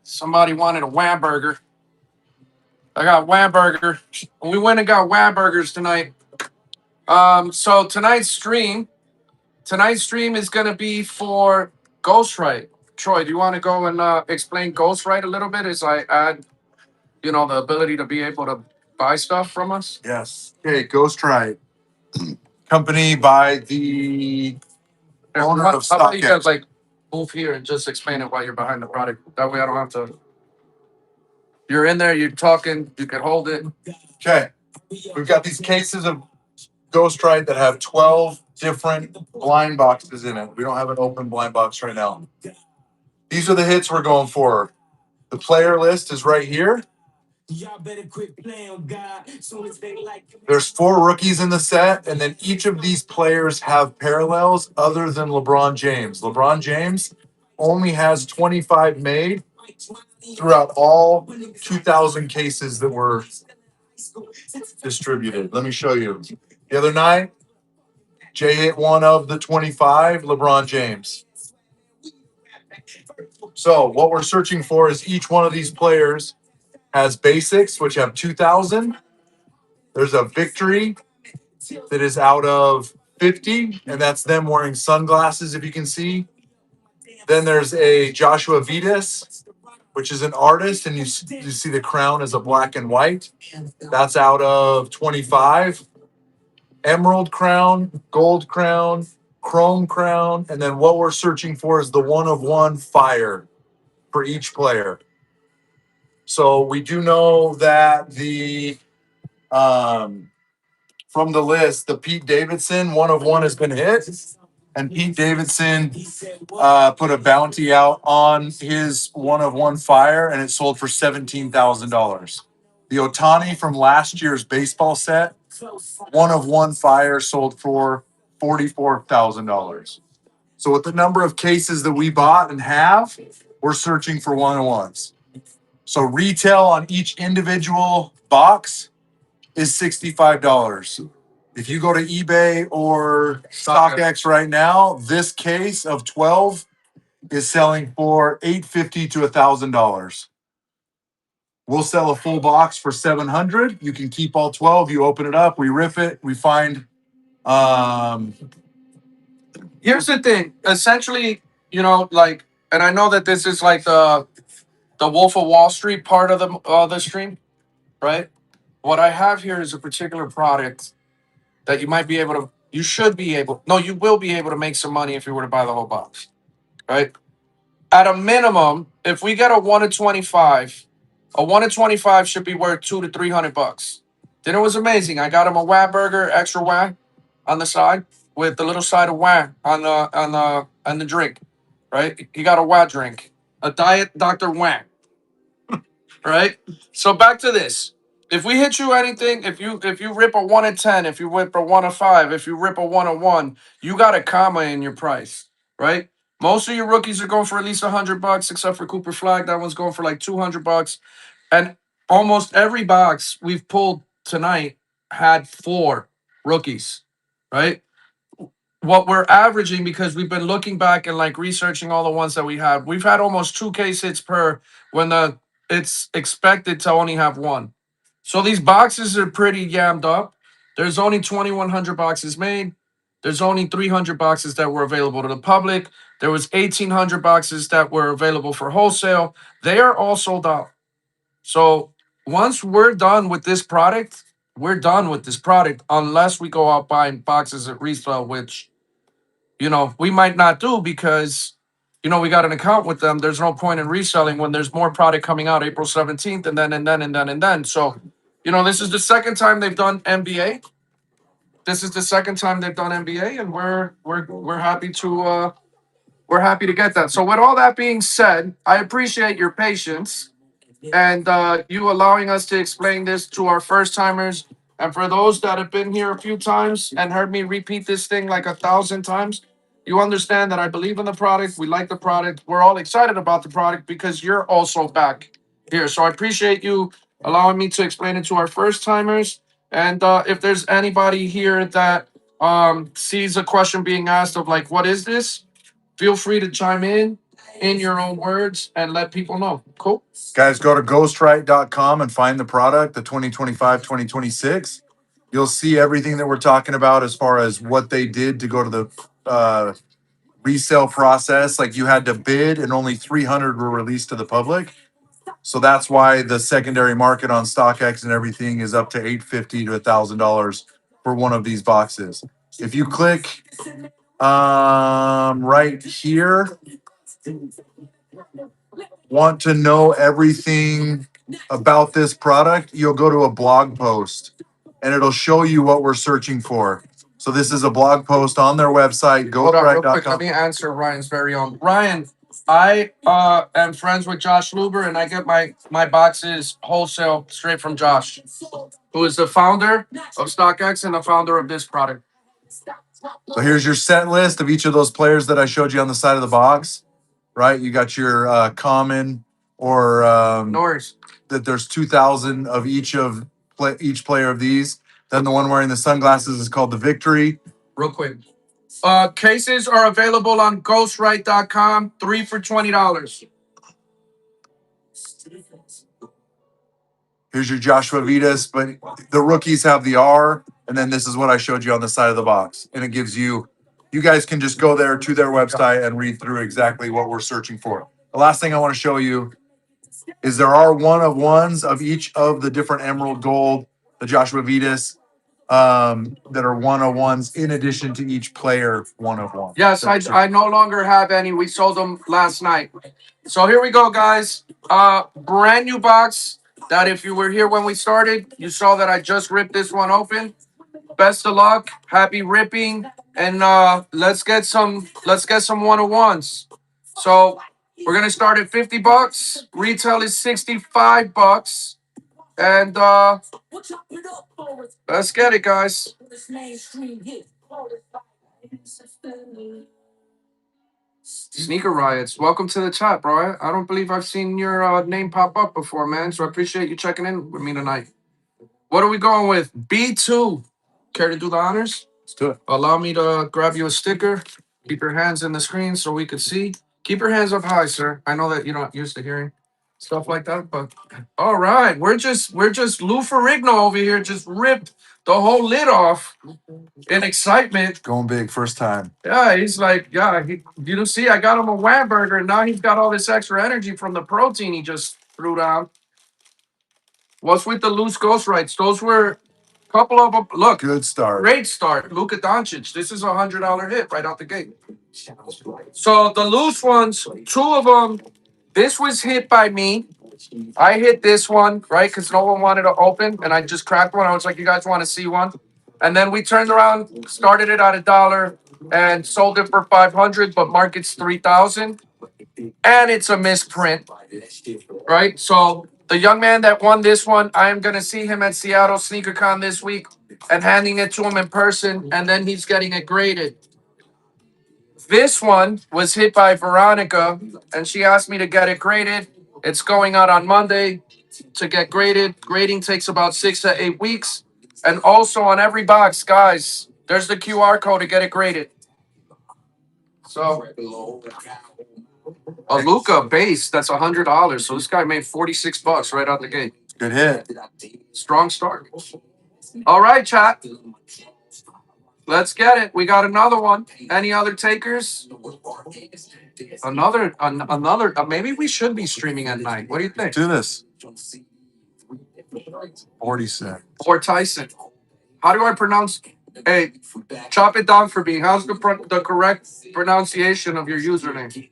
Somebody wanted a Wham burger. I got Wham burger. We went and got Wham burgers tonight. So tonight's stream is gonna be for Ghostwrite. Troy, do you want to go and explain Ghostwrite a little bit as I add, the ability to be able to buy stuff from us? Yes. Okay, Ghostwrite. Company by the owner of How about you guys StockX. move here and just explain it while you're behind the product? That way I don't have to. You're in there, you're talking, you can hold it. Okay. We've got these cases of Ghostwrite that have 12 different blind boxes in it. We don't have an open blind box right now. These are the hits we're going for. The player list is right here. There's 4 rookies in the set, and then each of these players have parallels other than LeBron James. LeBron James only has 25 made throughout all 2,000 cases that were distributed. Let me show you. The other night, Jay hit one of the 25, LeBron James. So what we're searching for is each one of these players has basics, which have 2,000. There's a victory that is out of 50, and that's them wearing sunglasses, if you can see. Then there's a Joshua Vitas, which is an artist, and you see the crown is a black and white. That's out of 25. Emerald crown, gold crown, chrome crown, and then what we're searching for is the 1 of 1 fire for each player. So we do know that from the list, the Pete Davidson 1 of 1 has been hit, and Pete Davidson put a bounty out on his 1 of 1 fire, and it sold for $17,000. The Otani from last year's baseball set, 1 of 1 fire, sold for $44,000. So with the number of cases that we bought and have, we're searching for 1 of 1s. So retail on each individual box is $65. If you go to eBay or StockX right now, this case of 12 is selling for $850 to $1,000. We'll sell a full box for $700. You can keep all 12. You open it up, we rip it, we find. Here's the thing. Essentially, and I know that this is like the Wolf of Wall Street part of the stream, right? What I have here is a particular product that you will be able to make some money if you were to buy the whole box, right? At a minimum, if we get a 1 of 25, a 1 of 25 should be worth $200 to $300. Dinner was amazing. I got him a wham burger, extra wham on the side with the little side of wham on the drink, right? He got a wham drink, a diet Dr. Wham, right? So back to this. If we hit you anything, if you rip a 1 of 10, if you rip a 1 of 5, if you rip a 1 of 1, you got a comma in your price, right? Most of your rookies are going for at least $100, except for Cooper Flag. That one's going for like $200. And almost every box we've pulled tonight had 4 rookies, right? What we're averaging, because we've been looking back and like researching all the ones that we've had almost 2 case hits per when it's expected to only have 1. So these boxes are pretty yammed up. There's only 2,100 boxes made. There's only 300 boxes that were available to the public. There was 1,800 boxes that were available for wholesale. They are all sold out. So once we're done with this product, we're done with this product unless we go out buying boxes at resale, which, we might not do because, we got an account with them. There's no point in reselling when there's more product coming out April 17th and then. So, this is the second time they've done NBA. This is the second time they've done NBA, and we're happy to get that. So with all that being said, I appreciate your patience and you allowing us to explain this to our first timers. And for those that have been here a few times and heard me repeat this thing like 1,000 times, you understand that I believe in the product. We like the product. We're all excited about the product because you're also back here. So I appreciate you allowing me to explain it to our first timers. And if there's anybody here that sees a question being asked of like, what is this? Feel free to chime in. in your own words and let people know. Cool. Guys, go to ghostwrite.com and find the product, the 2025 2026. You'll see everything that we're talking about as far as what they did to go to the resale process. Like you had to bid, and only 300 were released to the public. So that's why the secondary market on StockX and everything is up to $850 to $1,000 for one of these boxes. If you click right here, want to know everything about this product, you'll go to a blog post and it'll show you what we're searching for. So this is a blog post on their website, Hold on, real quick. Let ghostwrite.com. me answer Ryan's very own. Ryan, I am friends with Josh Luber, and I get my boxes wholesale straight from Josh, who is the founder of StockX and the founder of this product. So here's your set list of each of those players that I showed you on the side of the box, right? You got your common or No worries. that there's 2,000 of each player of these. Then the one wearing the sunglasses is called the Victory. Real quick. Cases are available on ghostwrite.com, 3 for $20. Here's your Joshua Vitas, but the rookies have the R, and then this is what I showed you on the side of the box. And it gives you guys can just go there to their website and read through exactly what we're searching for. The last thing I want to show you is there are one of ones of each of the different Emerald Gold, the Joshua Vitas, that are one of ones in addition to each player one of one. Yes, I no longer have any. We sold them last night. So here we go, guys. Brand new box that if you were here when we started, you saw that I just ripped this one open. Best of luck, happy ripping, and let's get some one of ones. So we're gonna start at $50. Retail is $65. And let's get it, guys. Sneaker Riots, welcome to the chat, bro. I don't believe I've seen your name pop up before, man. So I appreciate you checking in with me tonight. What are we going with? B2. Care to do the honors? Let's do it. Allow me to grab you a sticker. Keep your hands in the screen so we could see. Keep your hands up high, sir. I know that you're not used to hearing stuff like that, but all right. We're just Lou Ferrigno over here just ripped the whole lid off in excitement. Going big first time. Yeah, he's like, yeah, you don't see, I got him a Wham burger, and now he's got all this extra energy from the protein he just threw down. What's with the loose ghostwrites? Those were a couple of them. Look, Good start. great start. Luka Doncic. This is $100 hit right out the gate. So the loose ones, two of them, this was hit by me. I hit this one, right? Because no one wanted to open, and I just cracked one. I was like, you guys want to see one? And then we turned around, started it at $1, and sold it for 500, but market's 3,000. And it's a misprint, right? So the young man that won this one, I am going to see him at Seattle SneakerCon this week and handing it to him in person, and then he's getting it graded. This one was hit by Veronica, and she asked me to get it graded. It's going out on Monday to get graded. Grading takes about 6 to 8 weeks. And also on every box, guys, there's the QR code to get it graded. So a Luca base, that's $100. So this guy made $46 right out the gate. Good hit. Strong start. All right, chat. Let's get it. We got another one. Any other takers? Another. Maybe we should be streaming at night. What do you think? Do this. 40 cents. Or Tyson. How do I pronounce? Hey, chop it down for me. How's the correct pronunciation of your username?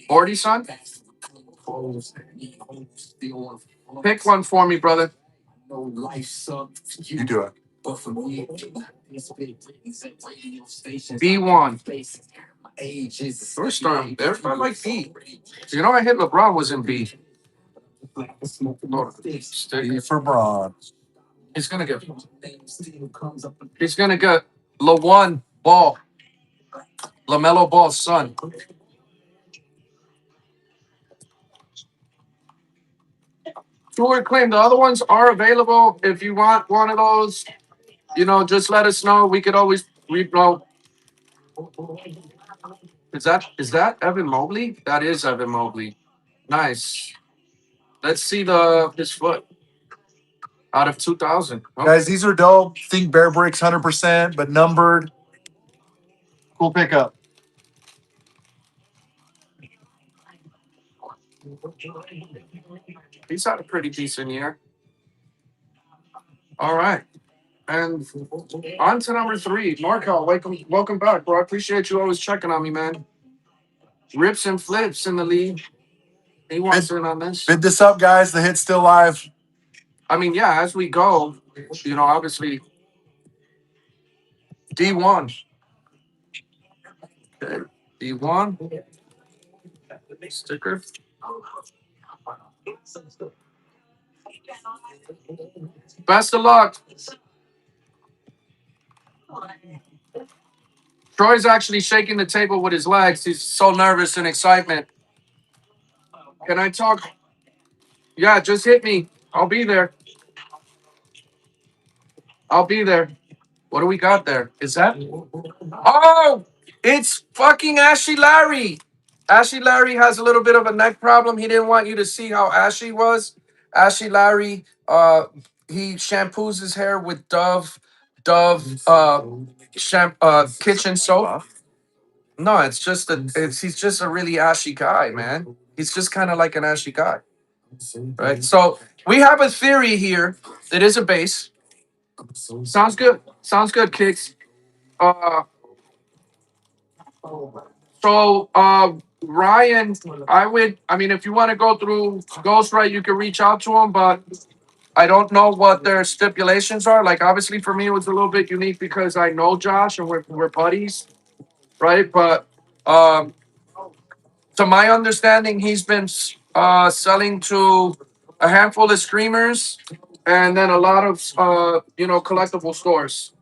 Orty son? Pick one for me, brother. You do it. B1. First time. Everybody like B. You know, I hit LeBron was in B. B for Braun. He's gonna get LaOne Ball. LaMelo Ball's son. Tour claim. The other ones are available. If you want one of those, just let us know. We could always, Is that Evan Mobley? That is Evan Mobley. Nice. Let's see the his foot out of 2000. Oh, Guys, these are dope. Think Bear Bricks 100%, but numbered. Cool pickup. he's had a pretty decent year. All right. And on to number three. Markel, welcome back, bro. I appreciate you always checking on me, man. Rips and flips in the league. He wants in on this. Bid this up, guys. The hit's still live. I mean, yeah, as we go, obviously D1. Okay. D1 sticker. Best of luck. Troy's actually shaking the table with his legs. He's so nervous and excitement. Can I talk? Yeah, just hit me. I'll be there. I'll be there. What do we got there? Is that? Oh, it's fucking Ashy Larry. Ashy Larry has a little bit of a neck problem. He didn't want you to see how ashy was. Ashy Larry, he shampoos his hair with Dove kitchen soap. No, he's just a really ashy guy, man. He's just kind of like an ashy guy, right? So we have a theory here. It is a base. Sounds good. Sounds good, Kicks. Uh, Ryan, I mean, if you want to go through Ghostwrite, you can reach out to him, but I don't know what their stipulations are. Like, obviously, for me, it was a little bit unique because I know Josh and we're buddies, right? But to my understanding, he's been selling to a handful of streamers and then a lot of collectible stores,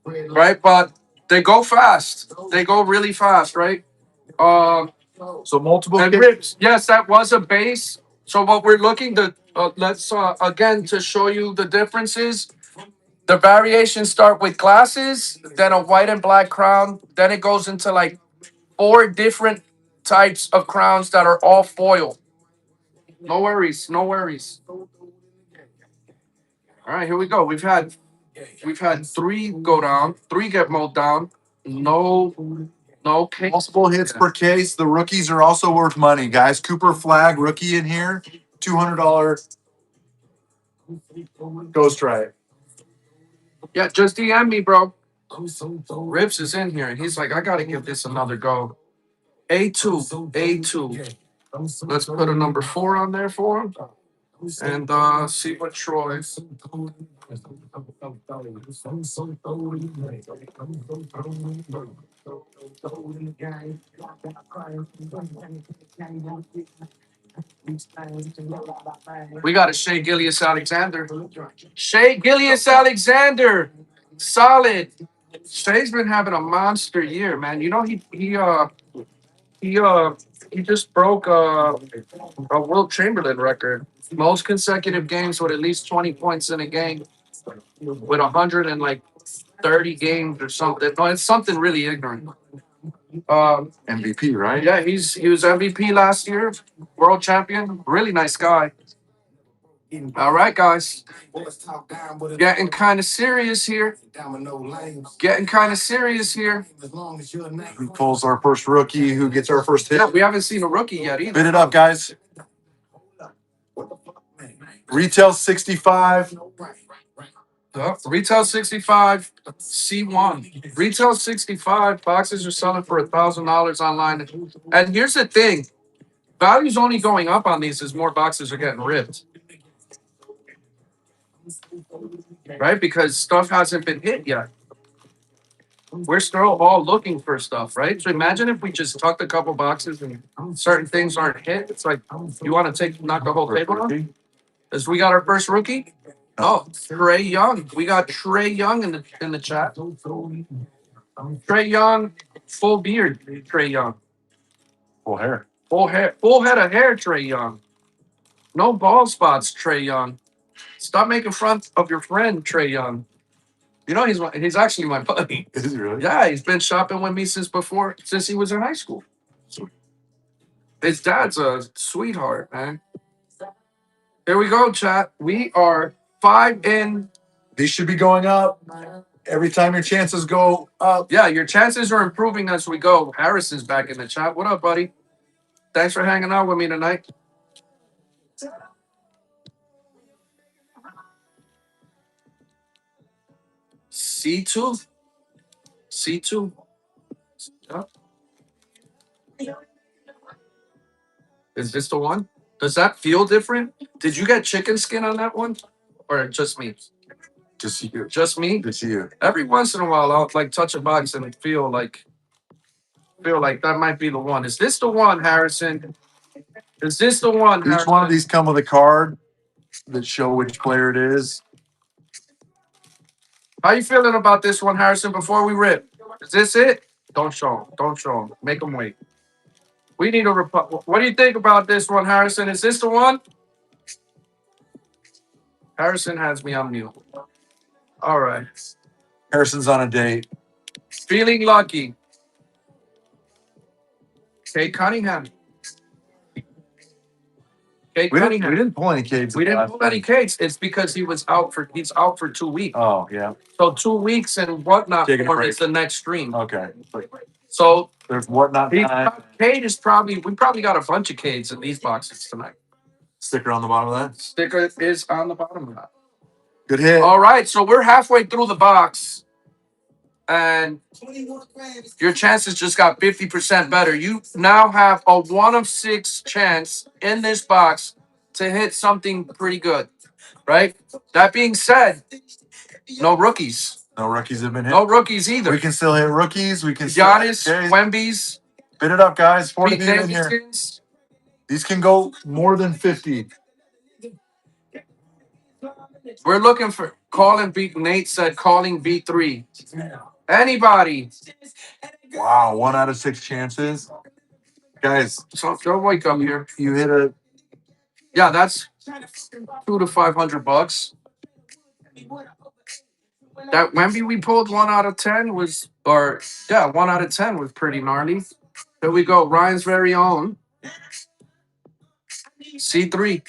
right? But they go fast. They go really fast, right? Um, So multiple and kits. Rips, yes, that was a base. So what we're looking to let's again to show you the differences. The variations start with glasses, then a white and black crown, then it goes into like four different types of crowns that are all foil. No worries, no worries. All right, here we go. We've had three go down, three get mowed down. No case. Multiple hits per case. The rookies are also worth money, guys. Cooper Flag, rookie in here. $200 Ghostwrite. Yeah, just DM me, bro. Rips is in here, and he's like, I gotta give this another go. A2. Let's put a number 4 on there for him, and see what Troy. We got a Shea Gillius Alexander. Shea Gillius Alexander, solid. Shay's been having a monster year, man. You know he he just broke a Will Chamberlain record. Most consecutive games with at least 20 points in a game with 100 and like 30 games or something. No, it's something really ignorant. MVP, right? Yeah, he was MVP last year, world champion. Really nice guy. All right, guys. Getting kind of serious here. Getting kind of serious here. Who pulls our first rookie? Who gets our first hit? Yeah, we haven't seen a rookie yet either. Bid it up, guys. Retail 65. Retail 65, C1. Retail 65 boxes are selling for $1,000 online. And here's the thing, value's only going up on these as more boxes are getting ripped, right? Because stuff hasn't been hit yet. We're still all looking for stuff, right? So imagine if we just tucked a couple boxes and certain things aren't hit. It's like, you want to knock the whole table on? As we got our first rookie? Oh, Trey Young. We got Trey Young in the chat. Trey Young, full beard, Trey Young. Full hair. Full head of hair, Trey Young. No bald spots, Trey Young. Stop making fun of your friend, Trey Young. You know he's actually my buddy. Is he really? Yeah, he's been shopping with me since he was in high school. His dad's a sweetheart, man. Here we go, chat. We are 5 in. These should be going up every time your chances go up. Yeah, your chances are improving as we go. Harrison's back in the chat. What up, buddy? Thanks for hanging out with me tonight. C2. C2. Yeah. Is this the one? Does that feel different? Did you get chicken skin on that one? Or just me? Just you. Just me? Just you. Every once in a while I'll like touch a box and feel like that might be the one. Is this the one, Harrison? Is this the one, Each Harrison? one of these come with a card that show which player it is. How you feeling about this one, Harrison, before we rip? Is this it? Don't show him. Don't show him. Make him wait. We need a what do you think about this one, Harrison? Is this the one? Harrison has me on mute. All right. Harrison's on a date. Feeling lucky. Kate Cunningham. Kate We Cunningham. didn't pull any Cades. We didn't pull any Kates. It's because he's out for 2 weeks. Oh, yeah. So 2 weeks and whatnot Taking a for break. is the next stream. Okay. So There's whatnot time. Cade is probably we probably got a bunch of Cades in these boxes tonight. Sticker on the bottom of that. Sticker is on the bottom of that. Good hit. All right, so we're halfway through the box, and your chances just got 50% better. You now have a 1 of 6 chance in this box to hit something pretty good, right? That being said, no rookies. No rookies have been hit. No rookies either. We can still hit rookies. We can still Giannis, hit Wemby's, Bid it up, guys. 40 Pete in here. Davidson's. These can go more than 50. We're looking for calling beat. Nate said calling B3. Anybody? Wow, 1 out of 6 chances. Guys, So don't wake up here. you hit a Yeah, that's $200 to $500. That Wemby we pulled 1 out of 10 was, 1 out of 10 was pretty gnarly. Here we go. Ryan's very own C3.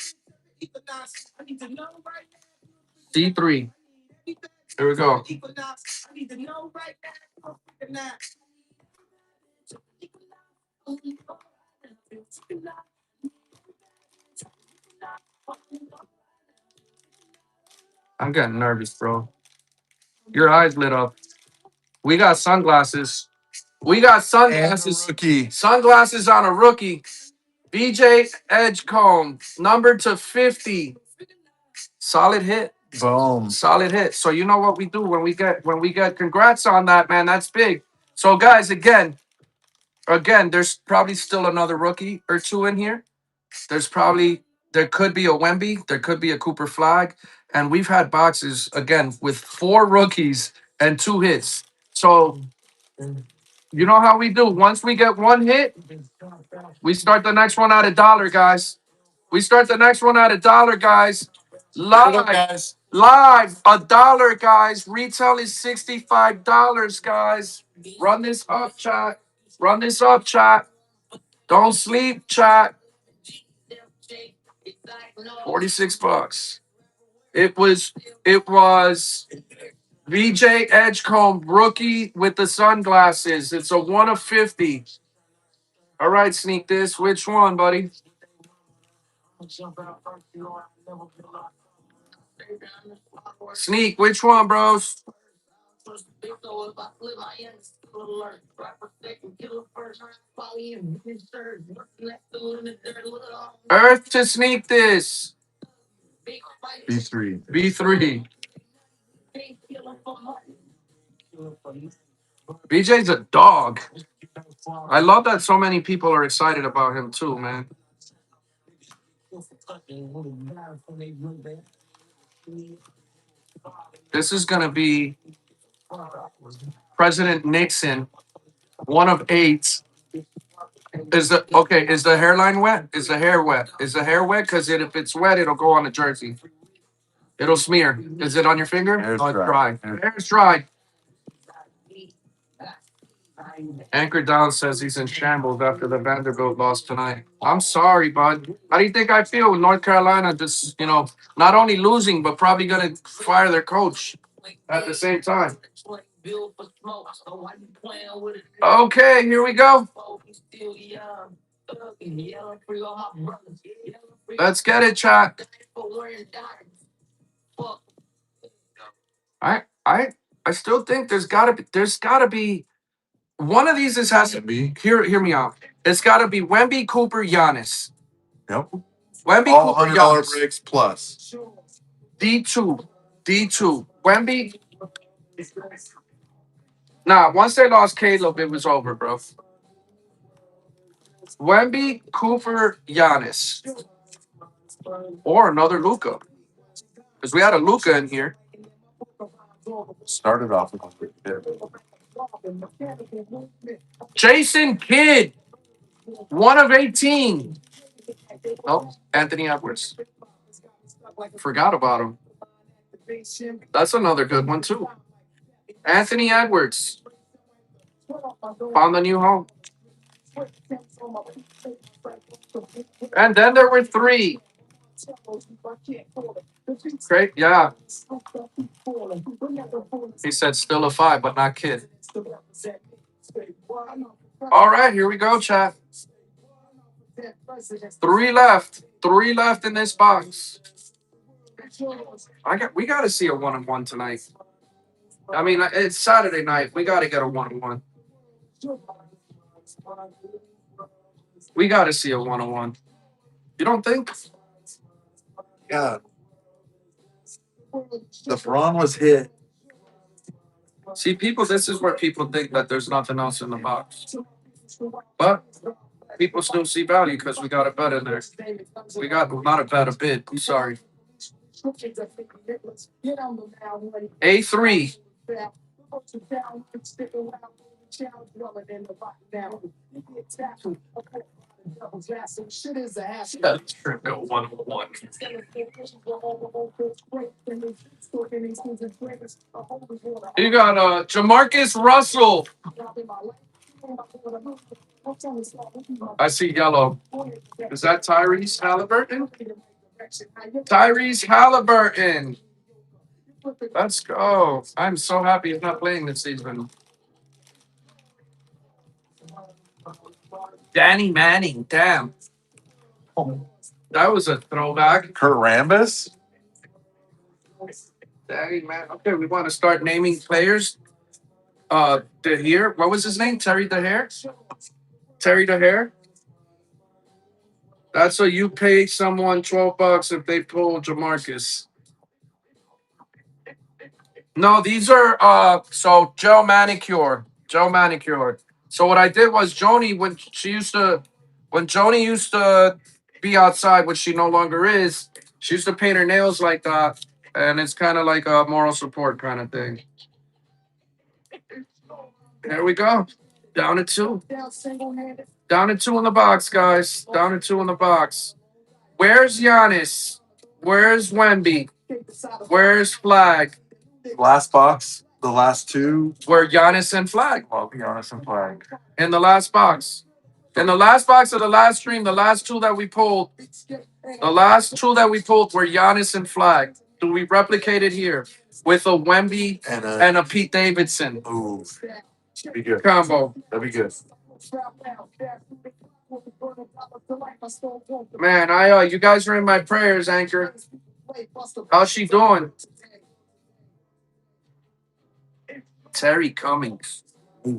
C3. Here we go. I'm getting nervous, bro. Your eyes lit up. We got sunglasses. We got sunglasses. rookie. Sunglasses on a rookie. BJ Edgecombe, number to 50. Solid hit. Boom. Solid hit. So you know what we do when we get congrats on that, man. That's big. So guys, again, there's probably still another rookie or two in here. There could be a Wemby, there could be a Cooper Flag, and we've had boxes again with 4 rookies and 2 hits. So you know how we do. Once we get 1 hit, we start the next one at $1, guys. We start the next one at $1, guys. Live, guys. live, $1, guys. Retail is $65, guys. Run this up, chat. Run this up, chat. Don't sleep, chat. $46. It was VJ Edgecombe rookie with the sunglasses. It's a 1 of 50. All right, Sneak this. Which one, buddy? Sneak, which one, bros? Earth to Sneak this. B3. B3. BJ's a dog. I love that so many people are excited about him too, man. This is gonna be President Nixon, 1 of 8. Is the hairline wet? Is the hair wet? Is the hair wet? Because if it's wet, it'll go on the jersey. It'll smear. Is it on your finger? Hair's Oh, it's dry. dry. Hair's dry. Anchor Down says he's in shambles after the Vanderbilt loss tonight. I'm sorry, bud. How do you think I feel with North Carolina just, not only losing, but probably going to fire their coach at the same time? Okay, here we go. Let's get it, chat. I I I still think there's gotta be one of these has to Wemby. hear me out. It's gotta be Wemby, Cooper, Giannis. Yep. Wemby, All Cooper, $100 Giannis. breaks plus. D2. Wemby. Nah, once they lost Caleb, it was over, bro. Wemby, Cooper, Giannis. Or another Luca. Because we had a Luca in here. Started off with a pretty bit. Jason Kidd. 1 of 18. Oh, Anthony Edwards. Forgot about him. That's another good one, too. Anthony Edwards. Found a new home. And then there were three. Great, yeah. He said still a 5, but not Kid. All right, here we go, chat. Three left. Three left in this box. We got to see a 1-on-1 tonight. I mean, it's Saturday night. We got to get a 1-on-1. We got to see a 1-on-1. You don't think? Yeah. The Braun was hit. See, people, this is where people think that there's nothing else in the box. But people still see value because we got a bet in there. We got not a bet, a bid. I'm sorry. A3. That's true. No 1-on-1. You got Jamarcus Russell. I see yellow. Is that Tyrese Halliburton? Tyrese Halliburton. Let's go. I'm so happy he's not playing this season. Danny Manning. Damn. That was a throwback. Kurt Rambis? Danny Manning. Okay, we want to start naming players. DeHare. What was his name? Terry DeHare? Terry DeHare? That's so you pay someone $12 if they pull Jamarcus. No, these are so Joe Manicure. Joe Manicure. So what I did was Joni when Joni used to be outside, which she no longer is, she used to paint her nails like that. And it's kind of like a moral support kind of thing. There we go. Down to 2. Down to 2 in the box, guys. Down to 2 in the box. Where's Giannis? Where's Wemby? Where's Flag? Last box, the last two. Where Giannis and Flag? Well, Giannis and Flag. In the last box. In the last box of the last stream, the last two that we pulled were Giannis and Flag. Do we replicate it here with a Wemby and a Pete Davidson? Ooh, be good. Combo. That'd be good. Man, you guys are in my prayers, Anchor. How's she doing? Terry Cummings.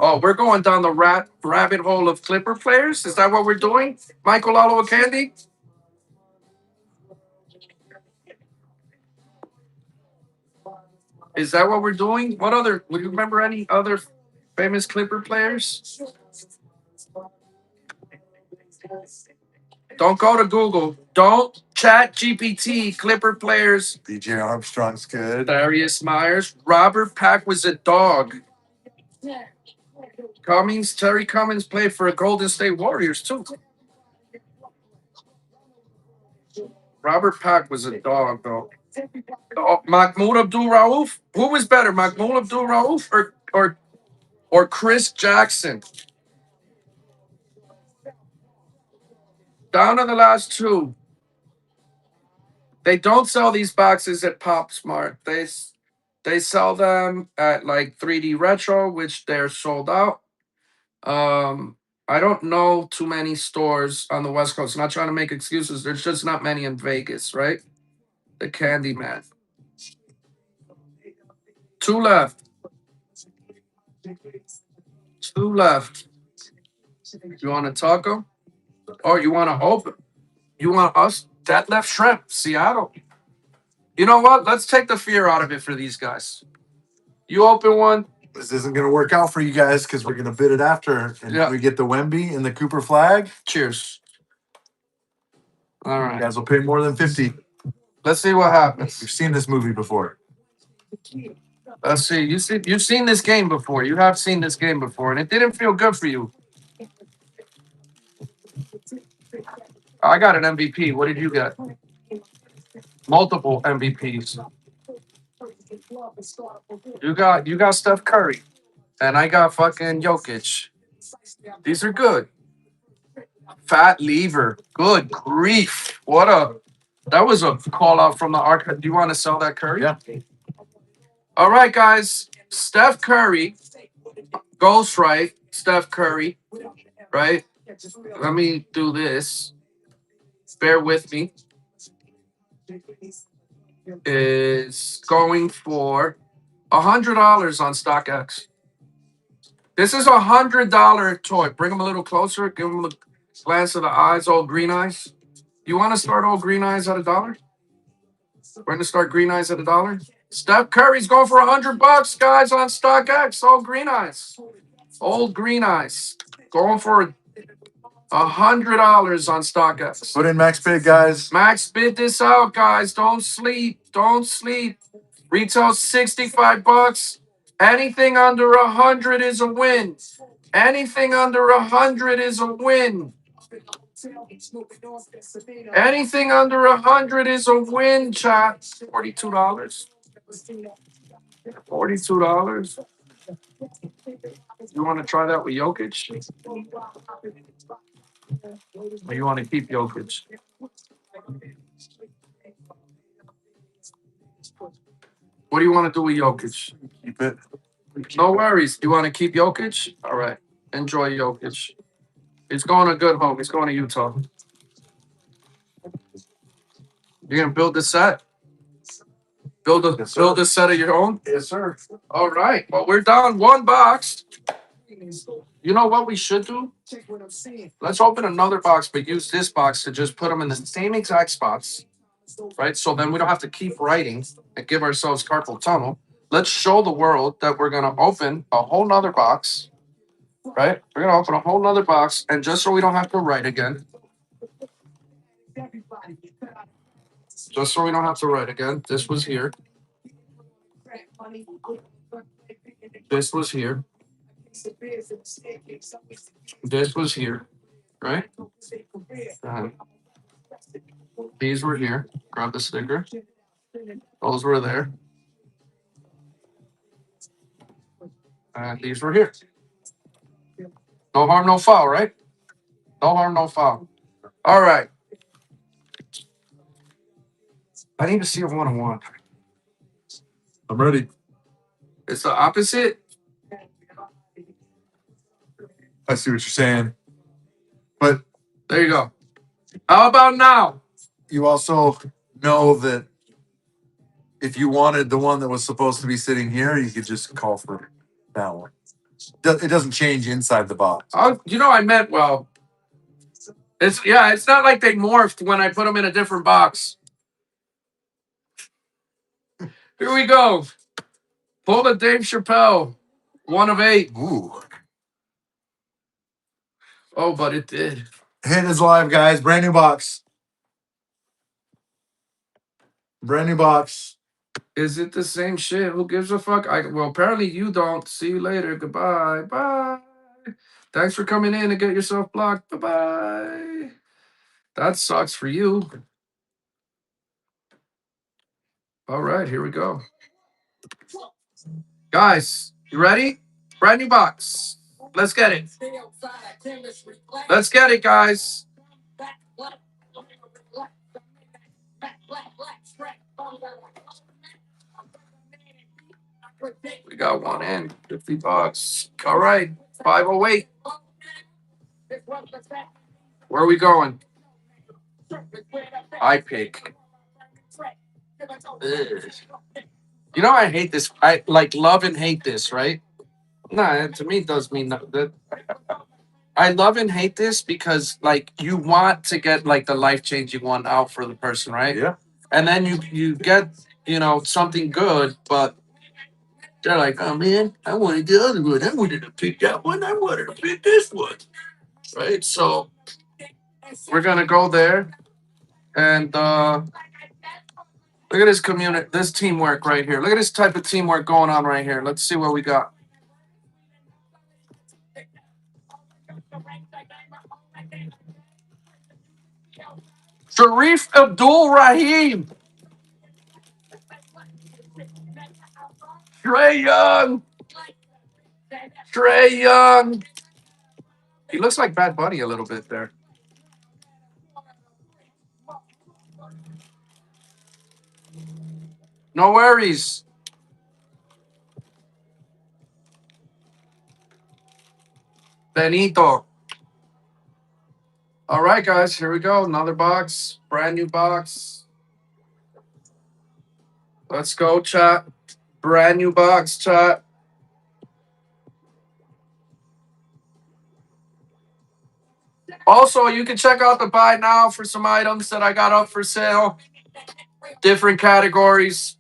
Oh, we're going down the rabbit hole of Clipper players? Is that what we're doing? Michael Candy? Is that what we're doing? Would you remember any other famous Clipper players? Don't go to Google. Don't chat GPT Clipper players. DJ Armstrong's good. Darius Myers. Robert Pack was a dog. Terry Cummings played for Golden State Warriors too. Robert Pack was a dog though. Mahmoud Abdul Rauf. Who was better, Mahmoud Abdul Rauf or or Chris Jackson. Down to the last two. They don't sell these boxes at PopSmart. They sell them at like 3D Retro, which they're sold out. Um, I don't know too many stores on the West Coast. I'm not trying to make excuses. There's just not many in Vegas, right? The Candyman. Two left. Two left. You want a taco? Or you want to open? You want us? That left shrimp, Seattle. You know what? Let's take the fear out of it for these guys. You open one. This isn't going to work out for you guys because we're going to bid it after. And Yeah. we get the Wemby and the Cooper flag. Cheers. All You right. guys will pay more than 50. Let's see what happens. We've seen this movie before. Let's see. You've seen this game before. You have seen this game before, and it didn't feel good for you. I got an MVP. What did you get? Multiple MVPs. You got Steph Curry, and I got fucking Jokic. These are good. Fat lever. Good grief. That was a call out from the archive. Do you want to sell that Curry? Yeah. All right, guys. Steph Curry. Ghostwrite. Steph Curry. Right? Let me do this. Bear with me. Is going for $100 on StockX. This is $100 toy. Bring them a little closer. Give them a glance of the eyes, old green eyes. You want to start old green eyes at $1? We're going to start green eyes at $1. Steph Curry's going for $100, guys, on StockX. Old green eyes. Old green eyes. Going for $100 on StockX. Put in max bid, guys. Max bid this out, guys. Don't sleep. Don't sleep. Retail $65. Anything under 100 is a win. Anything under 100 is a win. Anything under 100 is a win, chat. $42. $42. You want to try that with Jokic? Or you want to keep Jokic? What do you want to do with Jokic? Keep it. No worries. You want to keep Jokic? All right. Enjoy Jokic. He's going to good home. He's going to Utah. You're gonna build the set? Build a set of your own? Yes, sir. All right. Well, we're down one box. You know what we should do? Let's open another box, but use this box to just put them in the same exact spots. Right? So then we don't have to keep writing and give ourselves carpal tunnel. Let's show the world that we're gonna open a whole nother box. Right? We're gonna open a whole nother box, and just so we don't have to write again. Just so we don't have to write again. This was here. This was here. This was here. Right? These were here. Grab the sticker. Those were there. And these were here. No harm, no foul, right? No harm, no foul. All right. I need to see a one-on-one. I'm ready. It's the opposite. I see what you're saying. But There you go. How about now? you also know that if you wanted the one that was supposed to be sitting here, you could just call for that one. It doesn't change inside the box. I meant well. It's not like they morphed when I put them in a different box. Here we go. Pull the Dave Chappelle. 1 of 8. Ooh. Oh, but it did. Hit is live, guys. Brand new box. Brand new box. Is it the same shit? Who gives a fuck? Well, apparently you don't. See you later. Goodbye. Bye. Thanks for coming in and get yourself blocked. Bye-bye. That sucks for you. All right, here we go. Guys, you ready? Brand new box. Let's get it. Let's get it, guys. We got one in. $50. All right. 508. Where are we going? I pick. Ugh. You know, I hate this. I like love and hate this, right? No, to me, it does mean that. I love and hate this because, like, you want to get like the life changing one out for the person, right? Yeah. And then you get something good, but they're like, oh man, I wanted the other one. I wanted to pick that one. I wanted to pick this one, right? So we're gonna go there and look at this community, this teamwork right here. Look at this type of teamwork going on right here. Let's see what we got. Sharif Abdul Rahim. Trey Young. Trey Young. He looks like Bad Bunny a little bit there. No worries. Benito. All right, guys, here we go. Another box. Brand new box. Let's go, chat. Brand new box, chat. Also, you can check out the buy now for some items that I got up for sale. Different categories.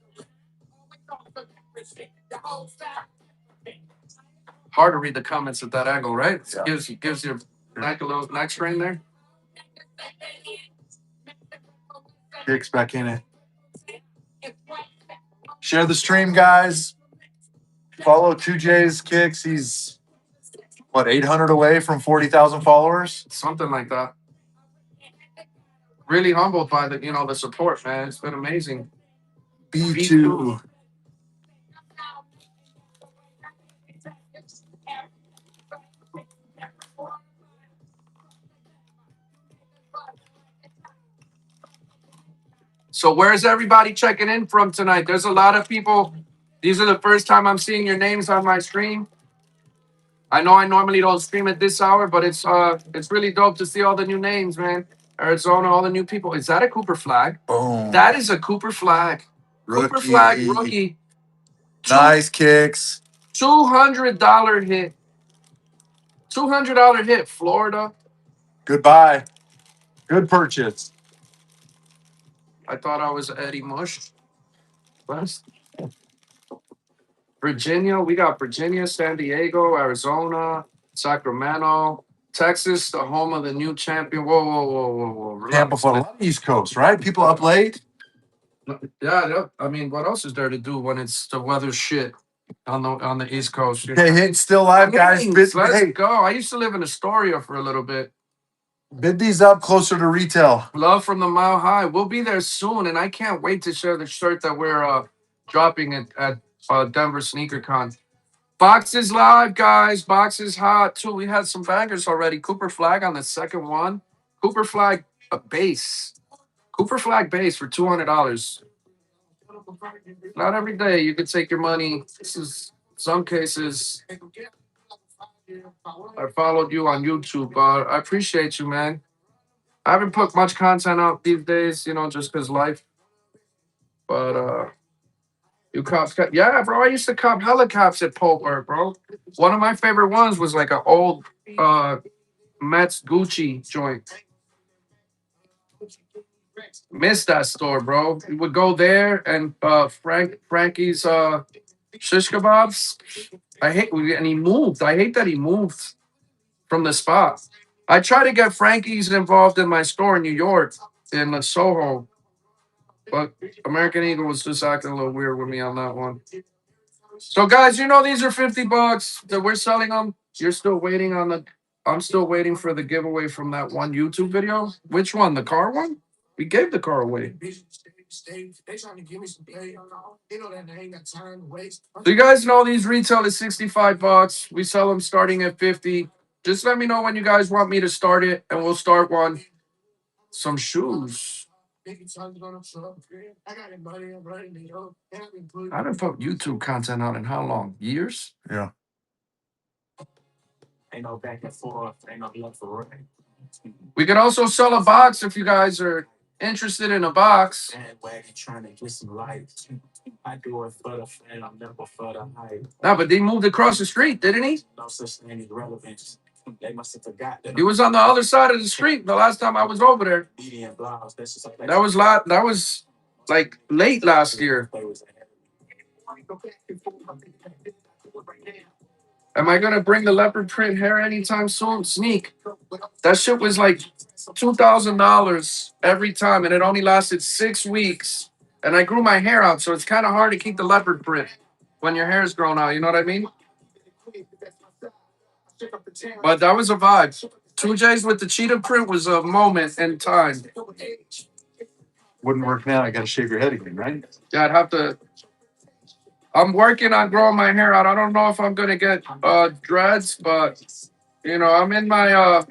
Hard to read the comments at that angle, right? Yeah. Gives your neck a little neck strain there. Kicks back in it. Share the stream, guys. Follow 2J's Kicks. He's what, 800 away from 40,000 followers? Something like that. Really humbled by the support, man. It's been amazing. B2. So where's everybody checking in from tonight? There's a lot of people. These are the first time I'm seeing your names on my stream. I know I normally don't stream at this hour, but it's really dope to see all the new names, man. Arizona, all the new people. Is that a Cooper flag? Boom. That is a Cooper flag. Cooper flag rookie. Nice Kicks. $200 hit. $200 hit. Florida. Goodbye. Good purchase. I thought I was Eddie Mush. Best. Virginia. We got Virginia, San Diego, Arizona, Sacramento, Texas, the home of the new champion. Whoa, whoa, whoa, whoa, whoa. Relax, Tampa, for a lot of East Coast, right? People up late. Yeah, I mean, what else is there to do when it's the weather's shit on the East Coast? Hey, hit's still live, guys. Let's Hey, go. I used to live in Astoria for a little bit. bid these up closer to retail. Love from the Mile High. We'll be there soon, and I can't wait to share the shirt that we're dropping at Denver Sneaker Con. Box is live, guys. Box is hot too. We had some bangers already. Cooper flag on the second one. Cooper flag base. Cooper flag base for $200. Not every day you could take your money. This is some cases. I followed you on YouTube, but I appreciate you, man. I haven't put much content out these days, just because life. But you cops, yeah, bro. I used to cop helicopters at Polk, bro. One of my favorite ones was like an old Mets Gucci joint. Missed that store, bro. We would go there and Frankie's shish kebabs. And he moved. I hate that he moved from the spot. I try to get Frankie's involved in my store in New York in the Soho, but American Eagle was just acting a little weird with me on that one. So guys, these are $50 that we're selling them. You're still waiting on the. I'm still waiting for the giveaway from that one YouTube video. Which one? The car one? We gave the car away. So you guys know these retail is $65. We sell them starting at 50. Just let me know when you guys want me to start it, and we'll start one. Some shoes. I haven't put YouTube content out in how long? Years? Yeah. We could also sell a box if you guys are interested in a box. No, but they moved across the street, didn't he? He was on the other side of the street the last time I was over there. That was like late last year. Am I gonna bring the leopard print hair anytime soon? Sneak. That shit was like $2,000 every time, and it only lasted 6 weeks. And I grew my hair out, so it's kind of hard to keep the leopard print when your hair is grown out. You know what I mean? But that was a vibe. 2Js with the cheetah print was a moment in time. Wouldn't work now. I got to shave your head again, right? Yeah, I'd have to. I'm working on growing my hair out. I don't know if I'm gonna get dreads, but I'm in my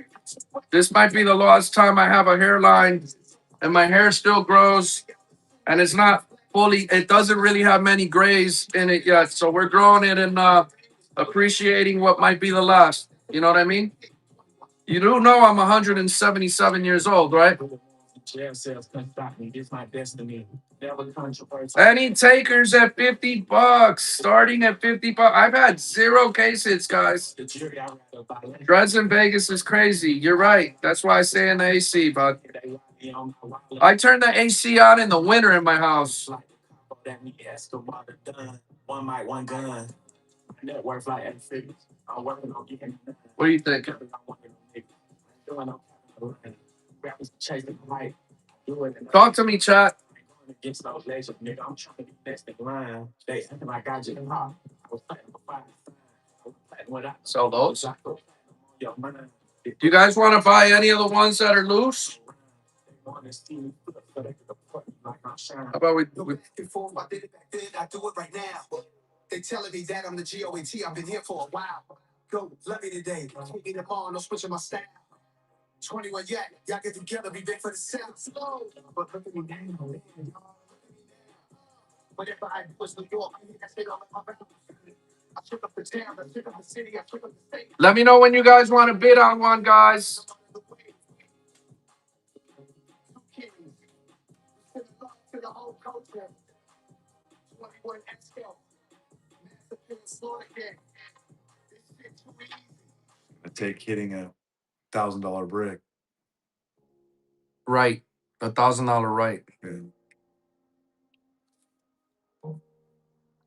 this might be the last time I have a hairline and my hair still grows and it's not fully, it doesn't really have many grays in it yet. So we're growing it and appreciating what might be the last. You know what I mean? You do know I'm 177 years old, right? Any takers at $50, starting at $50. I've had 0 cases, guys. Dreads in Vegas is crazy. You're right. That's why I stay in the AC, bud. I turn the AC on in the winter in my house. What do you think? Talk to me, chat. Sell those. Do you guys want to buy any of the ones that are loose? How about we They telling me that I'm the GOAT. I've been here for a while. Go, love me today. Take me tomorrow, no switching my style. 21 yet, y'all get together, be big for the sound. Slow. But look at me now. Whenever I was New York, I stayed on my back. I took up the town, I took up the city, I took up the state. Let me know when you guys want to bid on one, guys. I take hitting $1,000 brick. Right. $1,000 right. Yeah.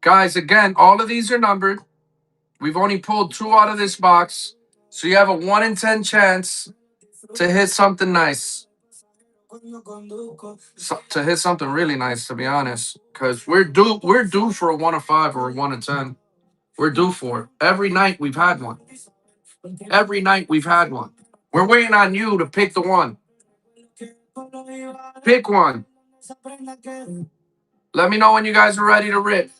Guys, again, all of these are numbered. We've only pulled 2 out of this box. So you have a 1 in 10 chance to hit something nice. To hit something really nice, to be honest. Because we're due for a 1 of 5 or a 1 in 10. We're due for it. Every night we've had one. Every night we've had one. We're waiting on you to pick the one. Pick one. Let me know when you guys are ready to rip.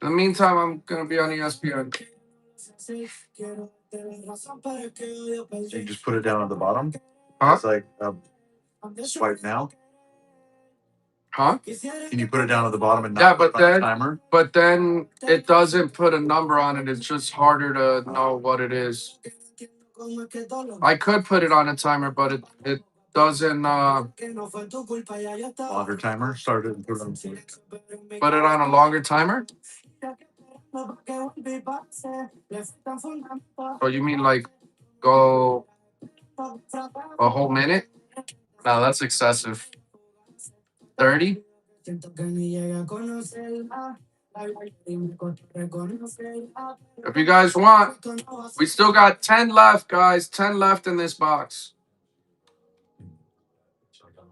In the meantime, I'm going to be on ESPN. So you just put it down at the bottom? Huh? It's like swipe now? Huh? Can you put it down at the bottom and not Yeah, put but it on then, the timer? but then it doesn't put a number on it. It's just harder to know what it is. I could put it on a timer, but it doesn't Longer timer? Start it and put it on. put it on a longer timer. Oh, you mean like go a whole minute? No, that's excessive. 30? If you guys want, we still got 10 left, guys. 10 left in this box.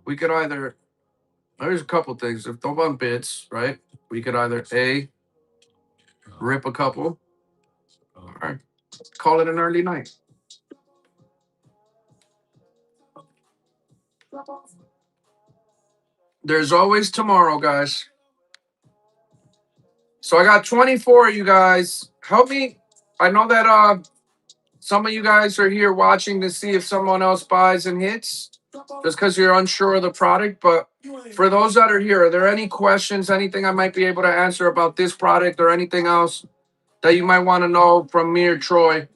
We could either, there's a couple things. If no one bids, right? We could either A, rip a couple, or call it an early night. There's always tomorrow, guys. So I got 24 of you guys. Help me. I know that some of you guys are here watching to see if someone else buys and hits just because you're unsure of the product. But for those that are here, are there any questions, anything I might be able to answer about this product or anything else that you might want to know from me or Troy?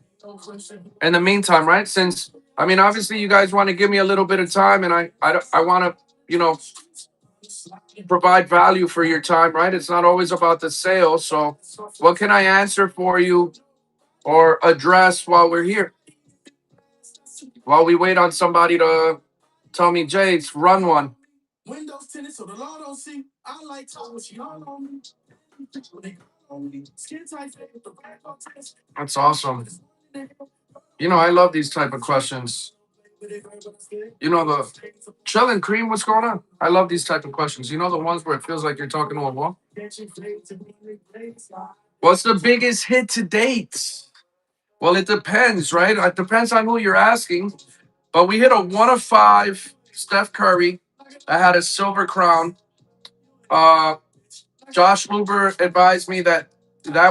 In the meantime, right? Since I mean, obviously, you guys want to give me a little bit of time, and I want to, provide value for your time, right? It's not always about the sale. So, what can I answer for you or address while we're here? While we wait on somebody to tell me, Jace, run one. That's awesome. I love these type of questions. The chill and cream, what's going on? I love these type of questions. The ones where it feels like you're talking to a wall. What's the biggest hit to date? Well, it depends, right? It depends on who you're asking. But we hit a 1 of 5 Steph Curry. I had a silver crown. Uh, Josh Luber advised me that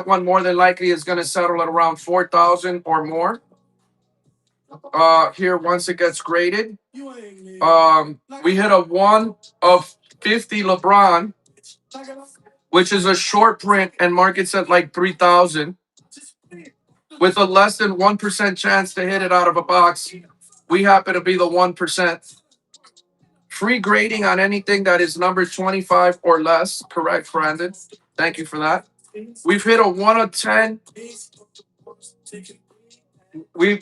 one more than likely is going to settle at around 4,000 or more. Here, once it gets graded, we hit a 1 of 50 LeBron, which is a short print and markets at like 3,000, with a less than 1% chance to hit it out of a box. We happen to be the 1%. Free grading on anything that is number 25 or less. Correct, Brandon. Thank you for that. We've hit a 1 of 10.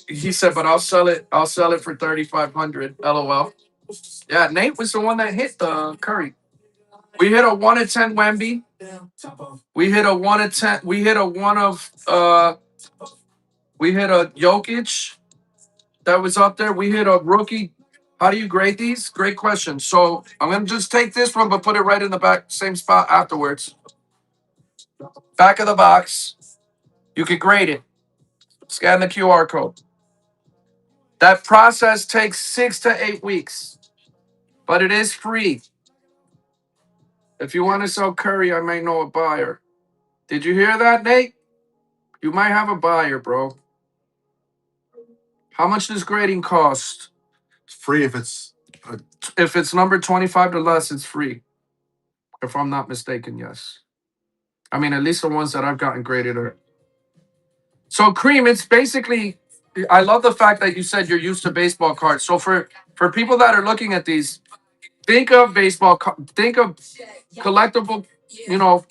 He said, but I'll sell it. I'll sell it for 3,500. LOL. Yeah, Nate was the one that hit the Curry. We hit a 1 of 10 Wemby. We hit a 1 of 10. We hit a one of we hit a Jokic that was up there. We hit a rookie. How do you grade these? Great question. So I'm gonna just take this one, but put it right in the back, same spot afterwards. Back of the box. You can grade it. Scan the QR code. That process takes 6 to 8 weeks, but it is free. If you want to sell Curry, I may know a buyer. Did you hear that, Nate? You might have a buyer, bro. How much does grading cost? It's free if it's If it's number 25 or less, it's free. If I'm not mistaken, yes. I mean, at least the ones that I've gotten graded are. So, Cream, it's basically. I love the fact that you said you're used to baseball cards. So, for people that are looking at these, think of think of collectible, you know,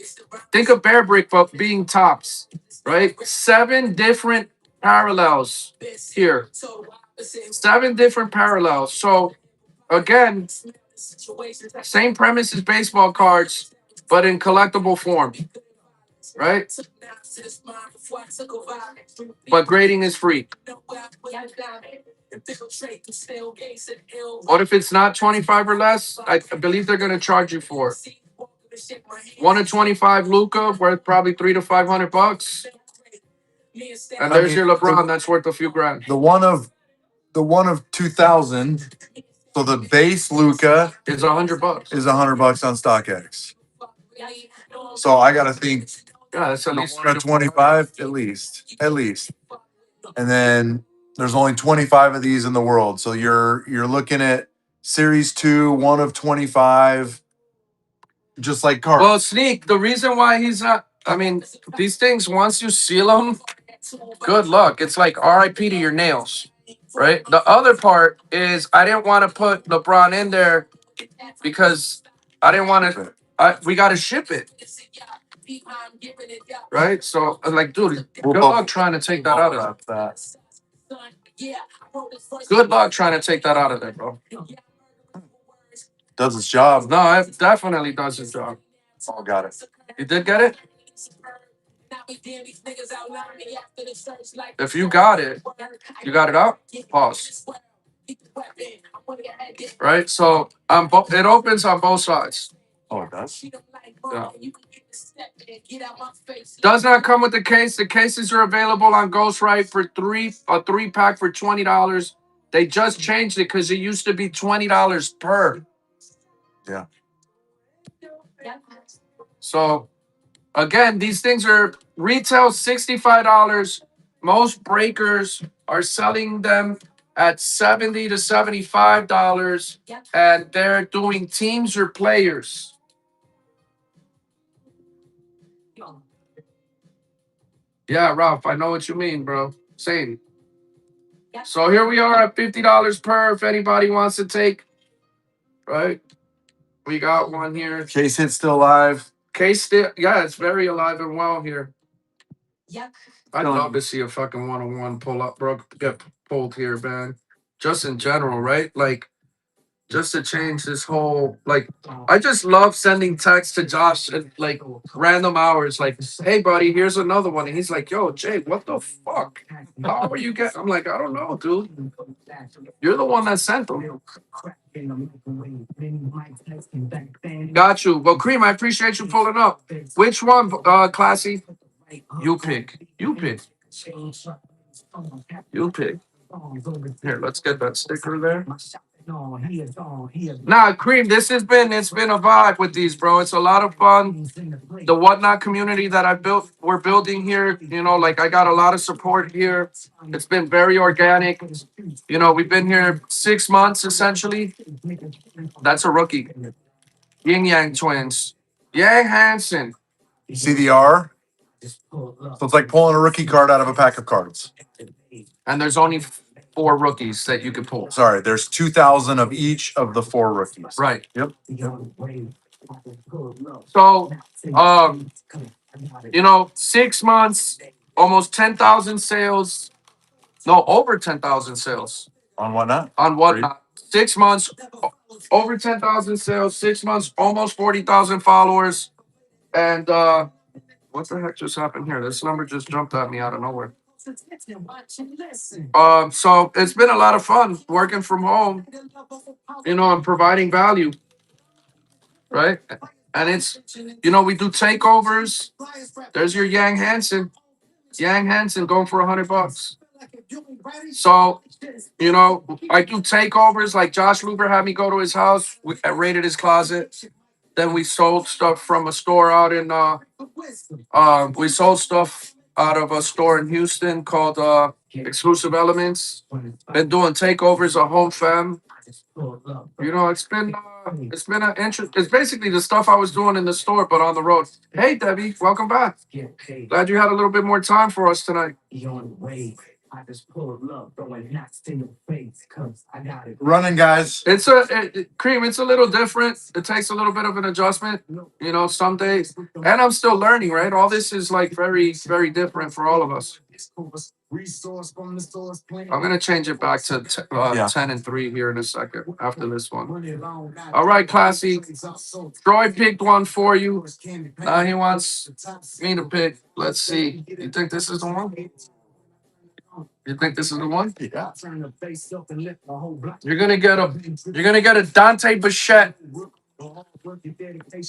think of Bear Brick but being tops, right? 7 different parallels here. 7 different parallels. So again, same premise as baseball cards, but in collectible form, right? But grading is free. What if it's not 25 or less? I believe they're going to charge you for it. 1 of 25 Luca, worth probably 300 to 500 bucks. And there's your LeBron, that's worth a few grand. the one of 2,000. So the base Luca It's $100. is $100 on StockX. So I got to think Yeah, that's at least 1 of 25 at least, and then there's only 25 of these in the world. So you're looking at Series 2, 1 of 25, just like cards. Well, Sneak, the reason why he's not, I mean, these things, once you seal them, good luck. It's like RIP to your nails, right? The other part is I didn't want to put LeBron in there because I didn't want to, we got to ship it, right? So, like, dude, good luck trying to take that out of there. Good luck trying to take that out of there, bro. Does its job. No, it definitely does its job. Oh, got it. You did get it? If you got it, you got it out? Pause. Right? So it opens on both sides. Oh, it does. Yeah. Does not come with the case. The cases are available on Ghostwrite for a 3-pack for $20. They just changed it because it used to be $20 per. Yeah. So again, these things are retail $65. Most breakers are selling them at $70 to $75, and they're doing teams or players. Yeah, Ralph, I know what you mean, bro. Same. So here we are at $50 per. If anybody wants to take, right? We got one here. Case hit still alive. Case still, yeah, it's very alive and well here. I'd Still- love to see a fucking 101 pull up, bro. Get pulled here, man. Just in general, right? Like, just to change this whole, like, I just love sending texts to Josh at like random hours, like, hey, buddy, here's another one. And he's like, yo, Jay, what the fuck? How are you getting? I'm like, I don't know, dude. You're the one that sent them. Got you. Well, Cream, I appreciate you pulling up. Which one, Classy? You pick. You pick. You pick. Here, let's get that sticker there. Nah, Cream, it's been a vibe with these, bro. It's a lot of fun. The whatnot community that we're building here, like I got a lot of support here. It's been very organic. We've been here 6 months essentially. That's a rookie. Yin Yang twins. Yang Hansen. See the R? So it's like pulling a rookie card out of a pack of cards. And there's only 4 rookies that you can pull. Sorry, there's 2,000 of each of the 4 rookies. Right. Yep. So, 6 months, almost 10,000 sales. No, over 10,000 sales. On whatnot? On whatnot. 6 months, over 10,000 sales. 6 months, almost 40,000 followers. And what the heck just happened here? This number just jumped at me out of nowhere. So it's been a lot of fun working from home, and providing value, right? And we do takeovers. There's your Yang Hansen. Yang Hansen going for $100. So, I do takeovers. Like Josh Luber had me go to his house. I raided his closet. Then we sold stuff from a store out in. We sold stuff out of a store in Houston called Exclusive Elements. Been doing takeovers of Home Fam. It's been an interest. It's basically the stuff I was doing in the store, but on the road. Hey, Debbie, welcome back. Glad you had a little bit more time for us tonight. Running, guys. Cream. It's a little different. It takes a little bit of an adjustment, some days. And I'm still learning, right? All this is like very, very different for all of us. I'm gonna change it back to 10-3 here in a second after this one. All right, Classy. Troy picked one for you. Now he wants me to pick. Let's see. You think this is the one? You think this is the one? Yeah. You're gonna get a Dante Bichette.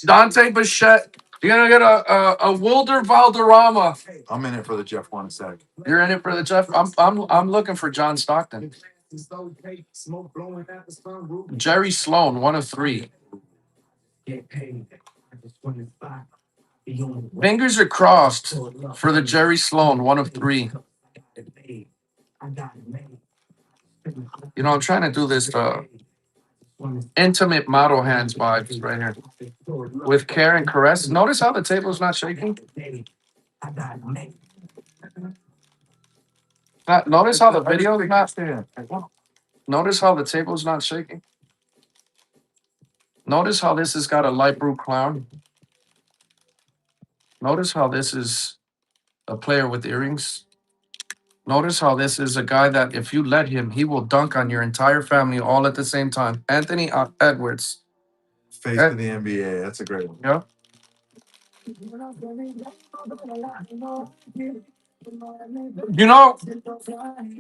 Dante Bichette. You're gonna get a Wilder Valderrama. I'm in it for the Jeff one sec. You're in it for the Jeff. I'm looking for John Stockton. Jerry Sloan, 1 of 3. Fingers are crossed for the Jerry Sloan, 1 of 3. I'm trying to do this intimate model hands vibes right here with care and caress. Notice how the table's not shaking. Notice how the video is not. Notice how the table's not shaking. Notice how this has got a light blue clown. Notice how this is a player with earrings. Notice how this is a guy that if you let him, he will dunk on your entire family all at the same time. Anthony Edwards. Face of the NBA. That's a great one. Yeah.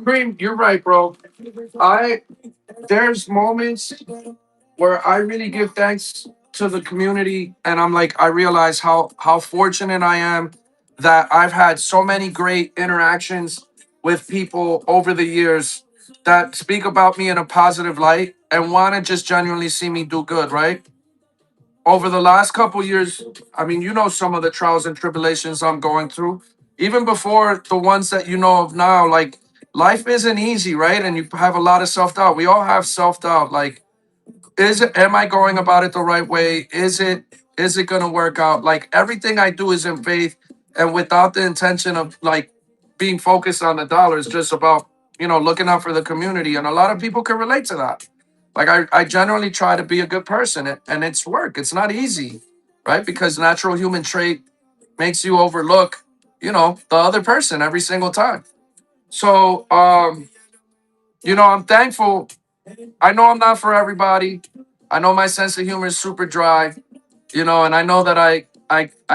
Cream, you're right, bro. There's moments where I really give thanks to the community, and I'm like, I realize how fortunate I am that I've had so many great interactions with people over the years that speak about me in a positive light and want to just genuinely see me do good, right? over the last couple years, I mean, you know some of the trials and tribulations I'm going through, even before the ones that you know of now. Like life isn't easy, right? And you have a lot of self doubt. We all have self doubt. Like, is it? Am I going about it the right way? Is it? Is it going to work out? Like everything I do is in faith and without the intention of like being focused on the dollar. It's just about looking out for the community, and a lot of people can relate to that. Like I generally try to be a good person, and it's work. It's not easy, right? Because natural human trait makes you overlook, the other person every single time. So, I'm thankful. I know I'm not for everybody. I know my sense of humor is super dry, and I know that I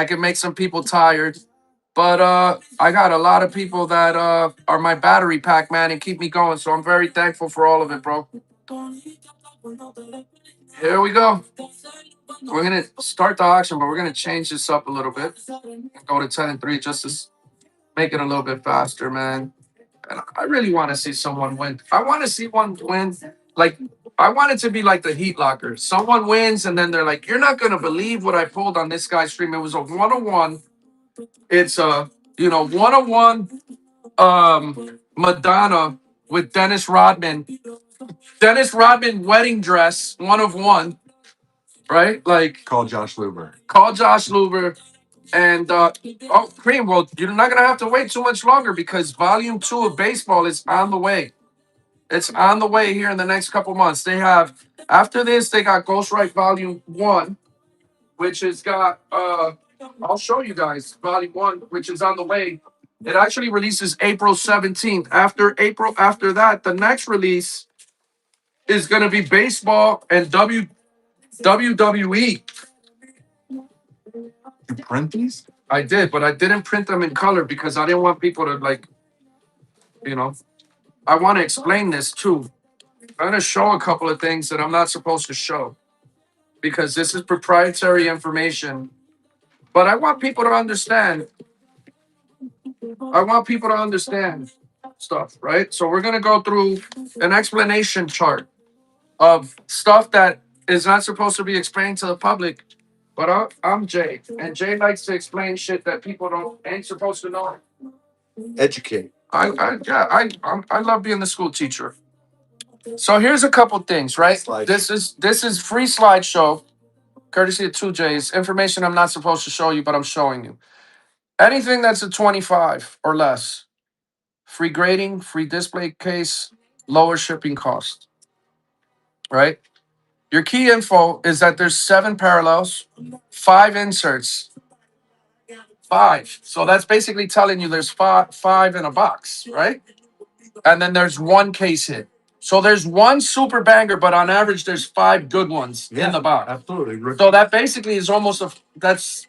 can make some people tired. But I got a lot of people that are my battery pack, man, and keep me going. So I'm very thankful for all of it, bro. Here we go. We're gonna start the auction, but we're gonna change this up a little bit. Go to 10 and 3 just to make it a little bit faster, man. And I really want to see someone win. I want to see one win. Like I want it to be like the Heat Locker. Someone wins, and then they're like, "You're not gonna believe what I pulled on this guy's stream. It was a 101. It's a 101 Madonna with Dennis Rodman. Dennis Rodman wedding dress, 1 of 1, right? Like Call Josh Luber. call Josh Luber. And Cream, well, you're not gonna have to wait too much longer because volume 2 of baseball is on the way. It's on the way here in the next couple months. They have after this, they got Ghostwrite Volume 1, which has got I'll show you guys Volume 1, which is on the way. It actually releases April 17th. After that, the next release is gonna be baseball and WWE. You print these? I did, but I didn't print them in color because I didn't want people to like, you know. I want to explain this too. I'm gonna show a couple of things that I'm not supposed to show because this is proprietary information. But I want people to understand. I want people to understand stuff, right? So we're gonna go through an explanation chart of stuff that is not supposed to be explained to the public. But I'm Jay, and Jay likes to explain shit that people don't ain't supposed to know. Educate. I love being the school teacher. So here's a couple things, right? Slide. This is free slideshow, courtesy of 2J's. Information I'm not supposed to show you, but I'm showing you. Anything that's a 25 or less, free grading, free display case, lower shipping cost, right? Your key info is that there's 7 parallels, 5 inserts, 5. So that's basically telling you there's five in a box, right? And then there's 1 case hit. So there's 1 super banger, but on average, there's 5 good ones in the box. Absolutely. So that basically is almost that's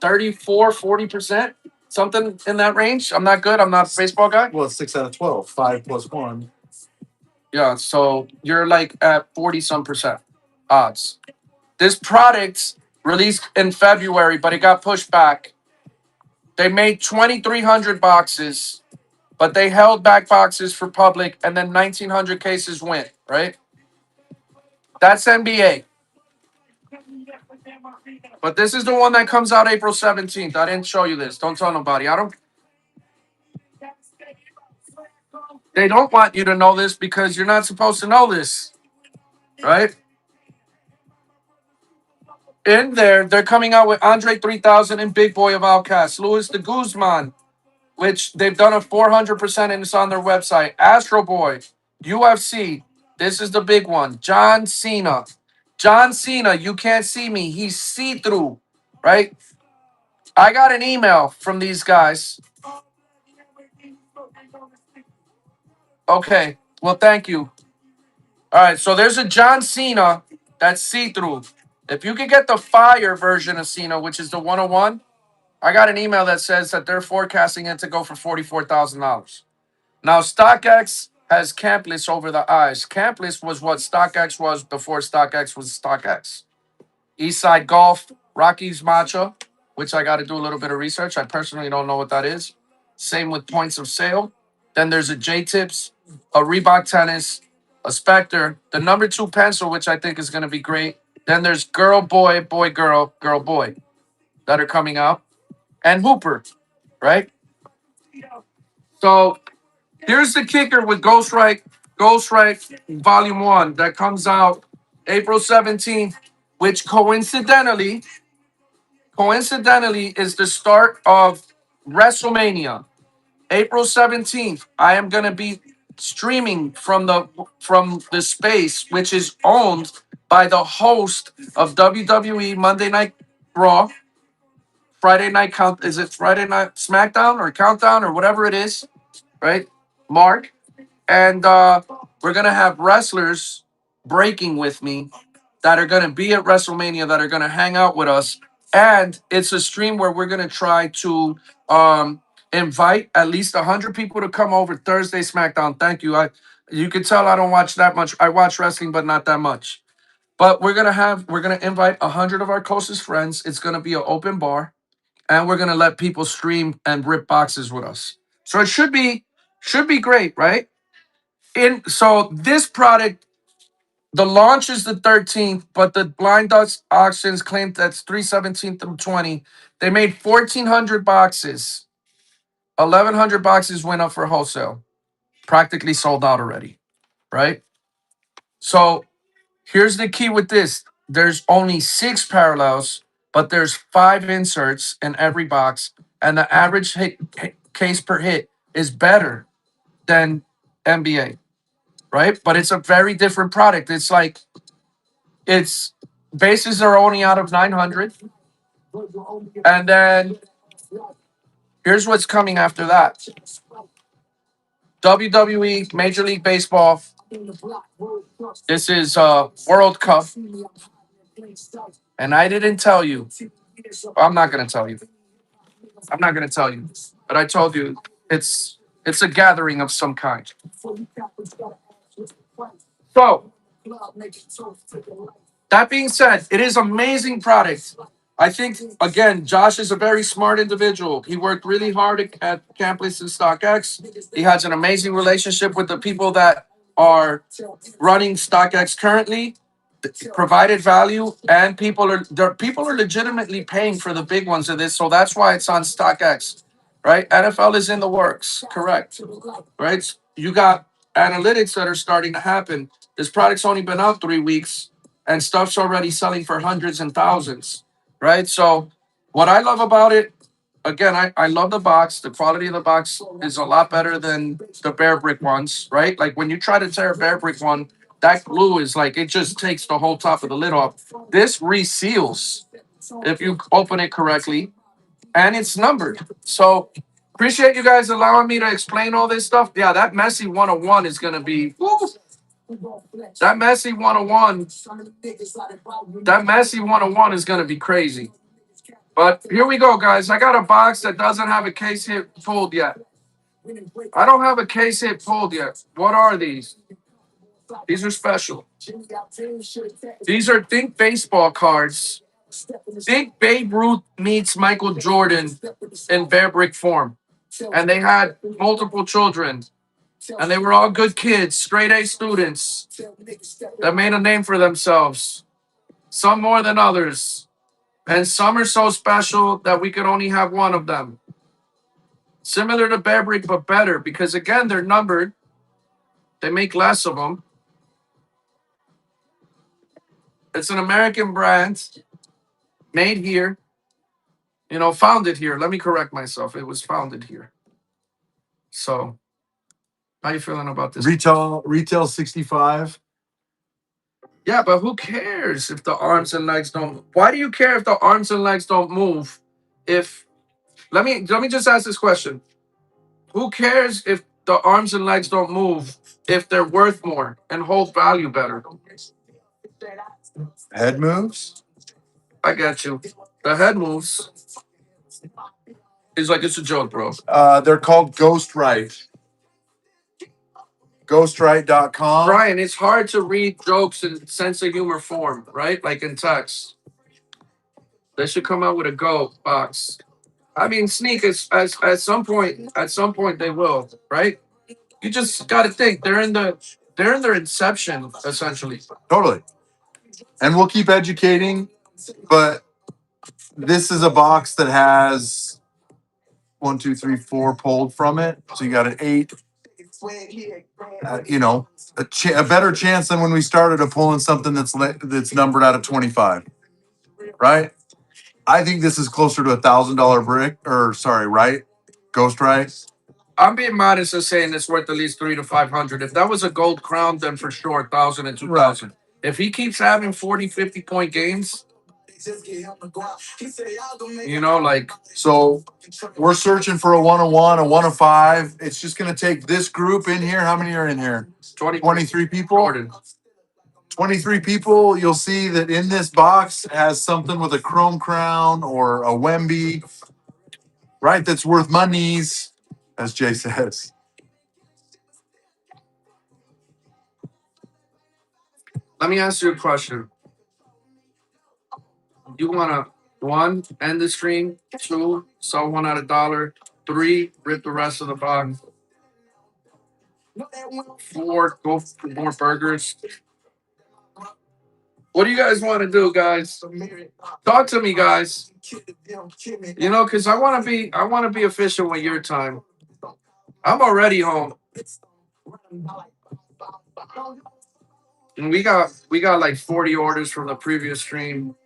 34, 40%, something in that range. I'm not good. I'm not a baseball guy. Well, it's 6 out of 12. 5 plus 1. Yeah. So you're like at 40 some percent odds. This product released in February, but it got pushed back. They made 2,300 boxes, but they held back boxes for public, and then 1,900 cases went, right? That's NBA. But this is the one that comes out April 17th. I didn't show you this. Don't tell nobody. They don't want you to know this because you're not supposed to know this, right? In there, they're coming out with Andre 3000 and Big Boy of Outcast, Luis de Guzman, which they've done a 400% and it's on their website. Astro Boy, UFC. This is the big one. John Cena. John Cena, you can't see me. He's see through, right? I got an email from these guys. Okay, well, thank you. All right, so there's a John Cena that's see through. If you could get the fire version of Cena, which is the 101, I got an email that says that they're forecasting it to go for $44,000. Now, StockX has Campless over the eyes. Campless was what StockX was before StockX was StockX. Eastside Golf, Rockies Matcha, which I got to do a little bit of research. I personally don't know what that is. Same with Points of Sale. Then there's a J Tips, a Reebok Tennis, a Spectre, the number 2 pencil, which I think is going to be great. Then there's girl, boy, boy, girl, girl, boy that are coming out, and Hooper, right? So here's the kicker with Ghostwrite Volume 1 that comes out April 17th, which coincidentally is the start of WrestleMania. April 17th, I am gonna be streaming from the space, which is owned by the host of WWE Monday Night Raw, Friday Night Count. Is it Friday Night SmackDown or Countdown or whatever it is, right? Mark, and we're gonna have wrestlers breaking with me that are gonna be at WrestleMania that are gonna hang out with us, and it's a stream where we're gonna try to invite at least 100 people to come over Thursday SmackDown. Thank you. You can tell I don't watch that much. I watch wrestling, but not that much. But we're gonna invite 100 of our closest friends. It's gonna be an open bar, and we're gonna let people stream and rip boxes with us. So it should be great, right? In so this product, the launch is the 13th, but the blind dust auctions claim that's 3/17 through 20. They made 1,400 boxes. 1,100 boxes went up for wholesale. Practically sold out already, right? So here's the key with this. There's only 6 parallels, but there's 5 inserts in every box, and the average case per hit is better than NBA, right? But it's a very different product. It's like its bases are only out of 900, and then here's what's coming after that: WWE, Major League Baseball. This is World Cup, and I didn't tell you. I'm not gonna tell you. I'm not gonna tell you, but I told you it's a gathering of some kind. So that being said, it is amazing product. I think again, Josh is a very smart individual. He worked really hard at Campus and StockX. He has an amazing relationship with the people that are running StockX currently, provided value, and people are legitimately paying for the big ones of this. So that's why it's on StockX, right? NFL is in the works, correct? Right? You got analytics that are starting to happen. This product's only been out 3 weeks, and stuff's already selling for hundreds and thousands, right? So what I love about it, again, I love the box. The quality of the box is a lot better than the Bear Brick ones, right? Like when you try to tear a Bear Brick one, that glue is like it just takes the whole top of the lid off. This reseals if you open it correctly, and it's numbered. So appreciate you guys allowing me to explain all this stuff. Yeah, that messy 101 is gonna be woo, that messy 101. That messy 101 is gonna be crazy. But here we go, guys. I got a box that doesn't have a case hit pulled yet. I don't have a case hit pulled yet. What are these? These are special. These are Think Baseball cards. Think Babe Ruth meets Michael Jordan in Bear Brick form. And they had multiple children. And they were all good kids, straight A students that made a name for themselves. Some more than others. And some are so special that we could only have one of them. Similar to Bear Brick, but better because, again, they're numbered. They make less of them. It's an American brand made here, founded here. Let me correct myself. It was founded here. So, how you feeling about this? Retail 65. Yeah, but who cares if the arms and legs don't? Why do you care if the arms and legs don't move? If let me just ask this question: who cares if the arms and legs don't move if they're worth more and hold value better? Head moves. I got you. The head moves. He's like, it's a joke, bro. They're called Ghostwrite. Ghostwrite.com. Brian, it's hard to read jokes in sense of humor form, right? Like in text. They should come out with a Go box. I mean, Sneak is as at some point they will, right? You just got to think they're in their inception essentially. Totally. And we'll keep educating, but this is a box that has 1, 2, 3, 4 pulled from it. So you got an 8. A better chance than when we started of pulling something that's numbered out of 25, right? I think this is closer to $1,000 brick, right? Ghost right? I'm being modest and saying it's worth at least 300 to 500. If that was a gold crown, then for sure 1,000 and 2,000. If he keeps having 40, 50-point games, like So we're searching for a 101, a 105. It's just going to take this group in here. How many are in here? 23 people. Jordan. 23 people. You'll see that in this box has something with a chrome crown or a Wemby, right? That's worth monies, as Jay says. Let me ask you a question. You want to, one, end the stream, two, sell one at $1, three, rip the rest of the box, four, go for more burgers. What do you guys want to do, guys? Talk to me, guys. Because I want to be efficient with your time. I'm already home. And we got like 40 orders from the previous stream.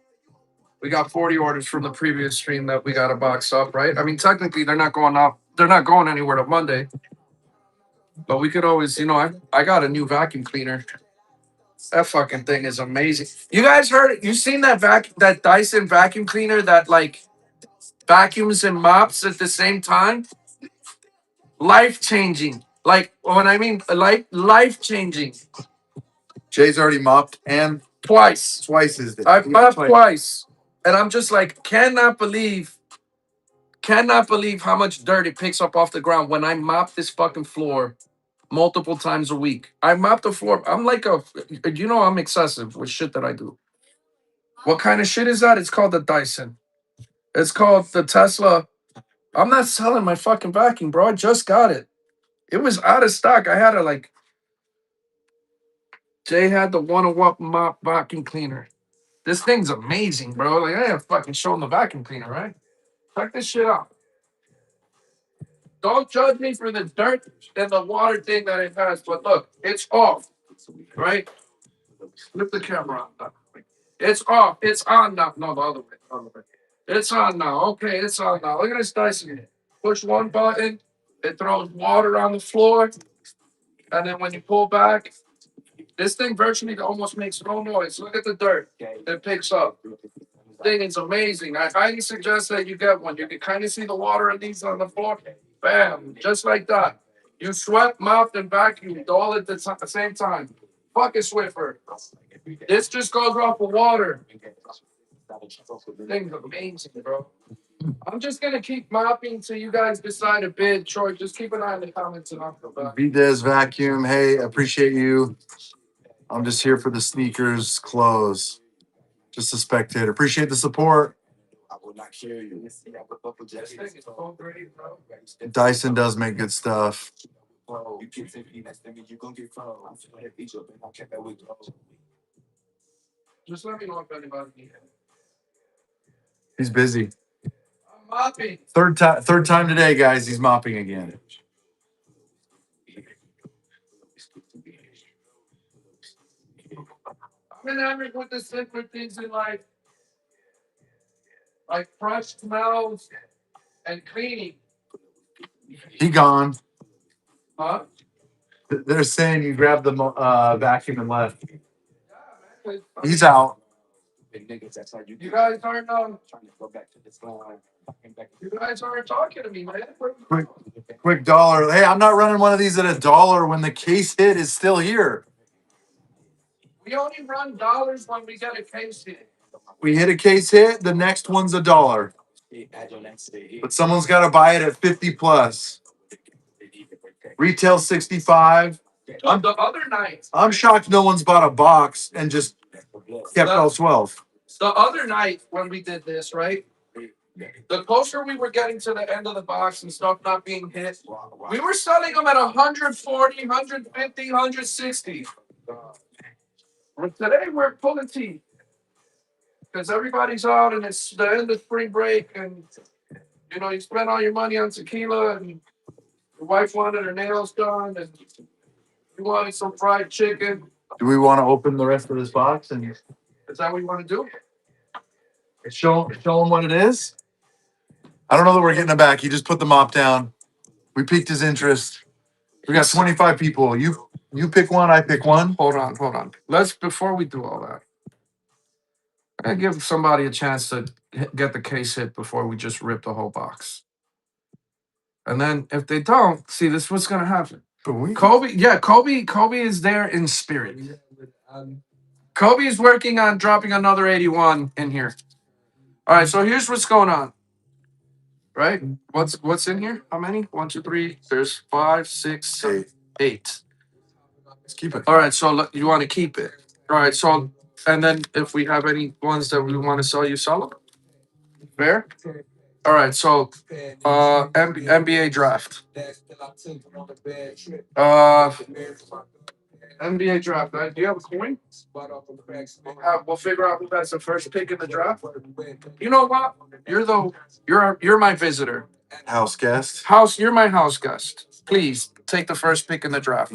We got 40 orders from the previous stream that we got to box up, right? I mean, technically they're not going up. They're not going anywhere to Monday. But we could always, I got a new vacuum cleaner. That fucking thing is amazing. You guys heard it? You seen that Dyson vacuum cleaner that like vacuums and mops at the same time? Life changing. Like when I mean life changing. Jay's already mopped and Twice. is it? I've mopped twice. And I'm just like, cannot believe how much dirt it picks up off the ground when I mop this fucking floor multiple times a week. I mop the floor. I'm like I'm excessive with shit that I do. What kind of shit is that? It's called the Dyson. It's called the Tesla. I'm not selling my fucking vacuum, bro. I just got it. It was out of stock. I had to Jay had the one-on-one mop vacuum cleaner. This thing's amazing, bro. Like I have fucking shown the vacuum cleaner, right? Check this shit out. Don't judge me for the dirt and the water thing that it has, but look, it's off, right? Flip the camera on. It's off. It's on now. No, the other way. The other way. It's on now. Okay, it's on now. Look at this Dyson. Push one button, it throws water on the floor, and then when you pull back, this thing virtually almost makes no noise. Look at the dirt. It picks up. Thing is amazing. I highly suggest that you get one. You can kind of see the water and these on the floor. Bam, just like that. You swept, mopped, and vacuumed all at the same time. Fuck a Swiffer. This just goes off of water. Thing's amazing, bro. I'm just gonna keep mopping till you guys decide a bid. Troy, just keep an eye on the comments and I'll go back. Videz vacuum. Hey, appreciate you. I'm just here for the sneakers clothes. Just a spectator. Appreciate the support. Dyson does make good stuff. Just let me know if anybody. He's busy. I'm mopping. Third time today, guys. He's mopping again. I'm enamored with the simpler things in life, like fresh smells and cleaning. He gone. Huh? They're saying you grabbed the vacuum and left. Yeah, man. He's out. You guys aren't you guys aren't talking to me, man. Quick dollar. Hey, I'm not running one of these at $1 when the case hit is still here. We only run dollars when we get a case hit. We hit a case hit, the next one's $1. But someone's got to buy it at 50 plus. Retail 65. The other night. I'm shocked no one's bought a box and just kept all 12. The other night when we did this, right? The closer we were getting to the end of the box and stuff not being hit, we were selling them at 140, 150, 160. But today we're pulling teeth because everybody's out and it's the end of spring break, and you spend all your money on tequila, and your wife wanted her nails done, and you wanted some fried chicken. Do we want to open the rest of this box and Is that what you want to do? show him what it is? I don't know that we're getting it back. He just put the mop down. We piqued his interest. We got 25 people. You pick one, I pick one. Hold on. Before we do all that, I gotta give somebody a chance to get the case hit before we just rip the whole box. And then if they don't, see, this is what's gonna happen. But we Kobe is there in spirit. Kobe is working on dropping another 81 in here. All right, so here's what's going on. Right? What's in here? How many? 1, 2, 3. There's 5, 6, 7, 8. Let's keep it. All right, so you want to keep it. All right, so and then if we have any ones that we want to sell, you sell them. Fair. All right, so NBA draft. Uh, NBA draft. Do you have a coin? We'll figure out who has the first pick in the draft. You know what? You're my visitor. House guest. You're my house guest. Please take the first pick in the draft.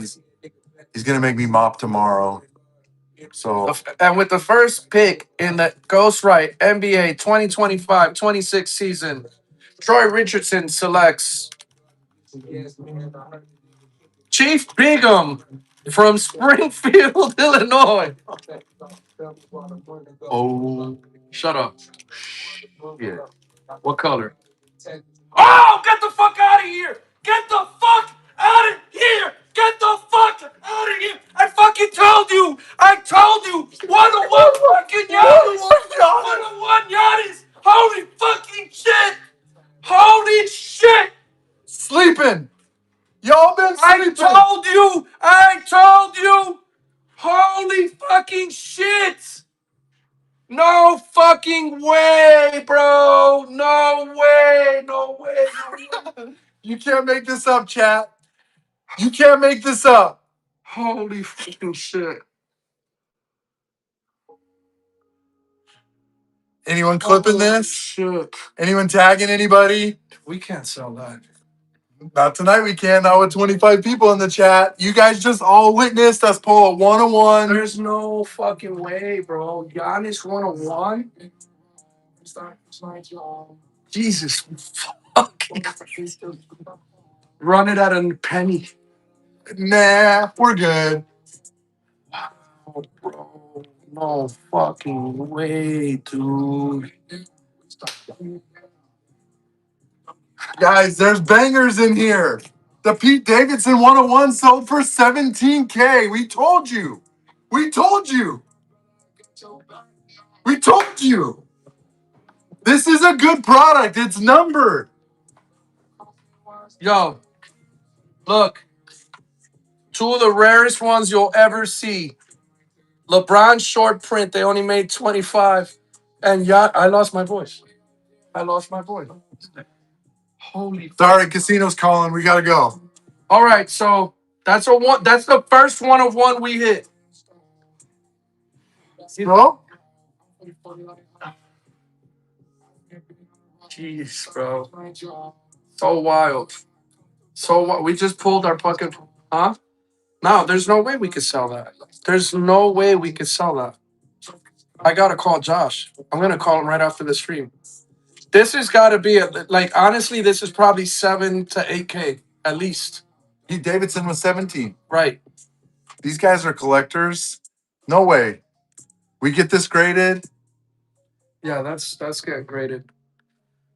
He's gonna make me mop tomorrow. So And with the first pick in the Ghostwrites NBA 2025-26 season, Troy Richardson selects Chief Bigham from Springfield, Illinois. oh Shut up. yeah. What color? Oh, get the fuck out of here! Get the fuck out of here! Get the fuck out of here! I fucking told you! I told you! 101 fucking Giannis! 101 Giannis! Holy fucking shit! Holy shit! Sleeping. Y'all been sleeping. I told you! Holy fucking shit! No fucking way, bro! No way! No way! No way! You can't make this up, chat. You can't make this up. Holy fucking shit! Anyone clipping Holy this? shit! Anyone tagging anybody? We can't sell that. Not tonight we can. Not with 25 people in the chat. You guys just all witnessed us pull a 101. There's no fucking way, bro. Giannis 101? Jesus fucking. Run it at a penny. Nah, we're good. Oh, bro. No fucking way, dude. Guys, there's bangers in here. The Pete Davidson 101 sold for $17K. We told you. We told you. We told you. This is a good product. It's numbered. Yo, look. Two of the rarest ones you'll ever see. LeBron short print. They only made 25. And I lost my voice. Holy. Sorry, casino's calling. We gotta go. All right, so that's a one. That's the first one of one we hit. Bro? Jeez, bro. So wild. So what? We just pulled our fucking. Huh? No, there's no way we could sell that. There's no way we could sell that. I gotta call Josh. I'm gonna call him right after the stream. This has got to be like honestly, this is probably 7 to 8K at least. Pete Davidson was 17. Right. These guys are collectors. No way. We get this graded. Yeah, that's getting graded.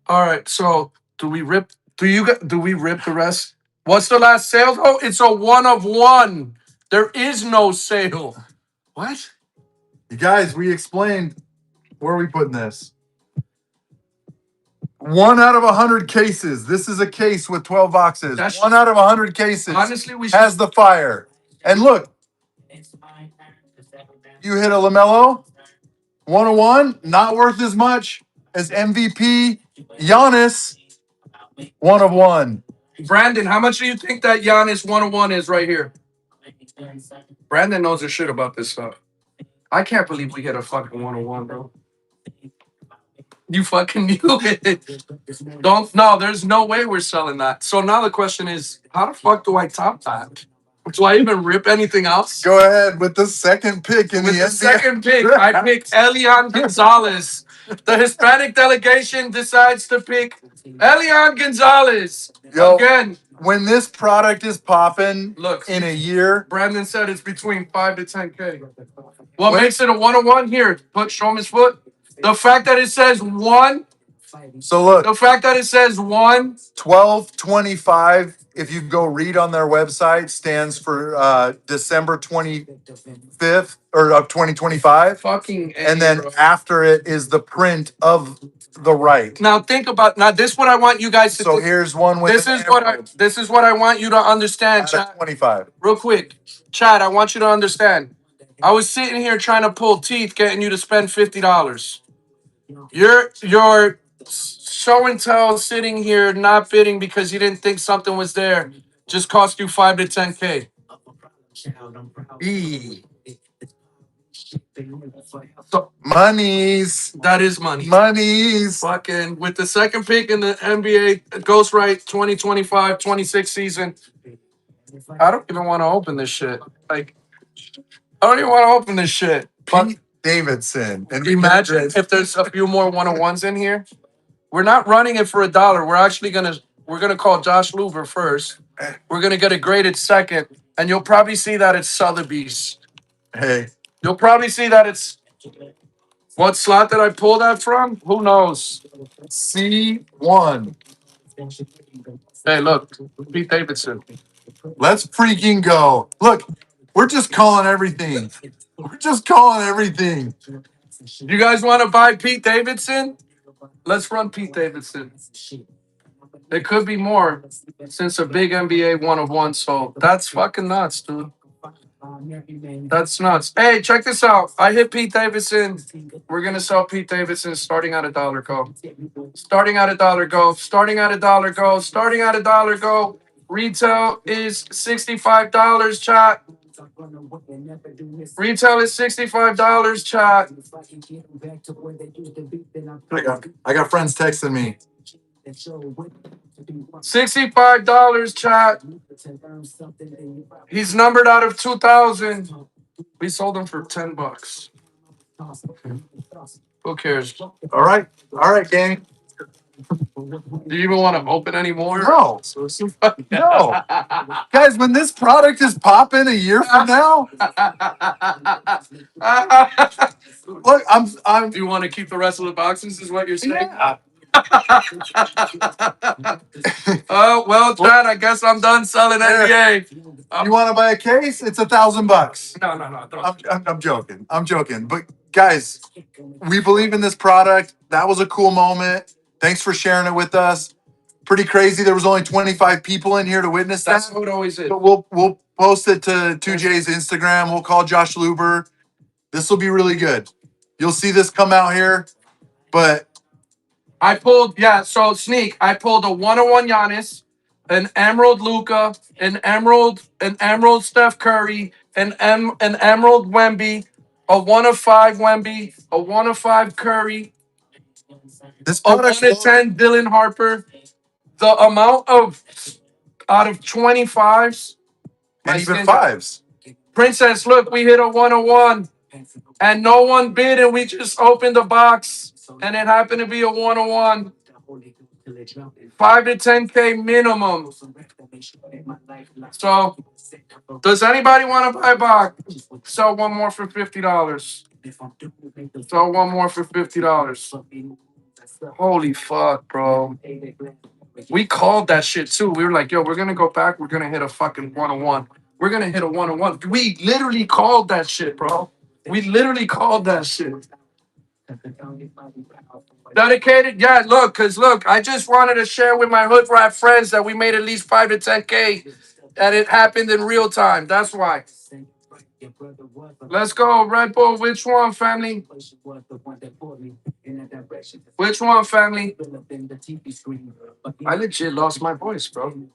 All right, so do we rip? Do we rip the rest? What's the last sale? Oh, it's a one of one. There is no sale. What? You guys, we explained where are we putting this. 1 out of 100 cases. This is a case with 12 boxes. 1 out of 100 cases. Honestly, we has the fire. And look, you hit a LaMelo 101, not worth as much as MVP Giannis 1 of 1. Brandon, how much do you think that Giannis 101 is right here? Brandon knows his shit about this stuff. I can't believe we hit a fucking 101, bro. You fucking knew it. Don't no, there's no way we're selling that. So now the question is, how the fuck do I top that? Do I even rip anything else? Go ahead with the second pick in With the the second pick, I picked Elian Gonzalez. The Hispanic delegation decides to pick Elian Gonzalez. Yo, Again, when this product is popping, look, in a year, Brandon said it's between 5 to 10K. What makes it a 101 here? Show him his foot. The fact that it says one. so look, The fact that it says one. 12/25, if you go read on their website, stands for December 25th or of 2025. Fucking A, And then bro. after it is the print of the right. Now think about this. Is what I want you guys to. So here's one with This is what I. This is what I want you to understand, out of Chad. 25. Real quick, Chad. I want you to understand. I was sitting here trying to pull teeth, getting you to spend $50. Your show and tell sitting here not bidding because you didn't think something was there just cost you 5 to 10K. E. So Monies. that is money. Monies. Fucking with the second pick in the NBA Ghostwrites 2025-26 season. I don't even want to open this shit. Like, I don't even want to open this shit. But Pete Davidson. And imagine if there's a few more 101s in here. We're not running it for $1. We're gonna call Josh Luber first. We're gonna get it graded second, and you'll probably see that it's Sotheby's. Hey, You'll probably see that it's what slot did I pull that from? Who knows? C1. Hey, look, Pete Davidson. Let's freaking go. Look, we're just calling everything. We're just calling everything. You guys want to buy Pete Davidson? Let's run Pete Davidson. It could be more since a big NBA 101 sold. That's fucking nuts, dude. That's nuts. Hey, check this out. I hit Pete Davidson. We're gonna sell Pete Davidson starting at $1 go. Starting at $1 go. Starting at $1 go. Starting at $1 go. Retail is $65, chat. Retail is $65, chat. I got friends texting me. $65, chat. He's numbered out of 2,000. We sold him for $10. Who cares? All right, gang. Do you even want to open any more? No. No. Guys, when this product is popping a year from now, look, I'm Do you want to keep the rest of the boxes? Is what you're saying? yeah. Oh well, Chad. I guess I'm done selling NBA. You want to buy a case? It's $1,000. No. Don't. I'm joking. I'm joking. But guys, we believe in this product. That was a cool moment. Thanks for sharing it with us. Pretty crazy. There was only 25 people in here to witness That's that. how it always is. But we'll post it to 2J's Instagram. We'll call Josh Luber. This will be really good. You'll see this come out here. But I pulled So sneak. I pulled a 101 Giannis, an Emerald Luca, an Emerald Steph Curry, an Emerald Wemby, a 1 of 5 Wemby, a 1 of 5 Curry, this a 1 product of 10 Dylan Harper. The amount of out of 25s. and even fives. Princess, look, we hit a 101 and no one bid, and we just opened the box and it happened to be a 101. 5 to 10K minimum. So, does anybody want to buy a box? Sell one more for $50. Sell one more for $50. Holy fuck, bro. We called that shit too. We were like, yo, we're gonna go back. We're gonna hit a fucking 101. We're gonna hit a 101. We literally called that shit, bro. We literally called that shit. Dedicated? Yeah, look, I just wanted to share with my hood rat friends that we made at least 5 to 10K and it happened in real time. That's why. Let's go, Red Bull. Which one, family? Which one, family? I legit lost my voice, bro.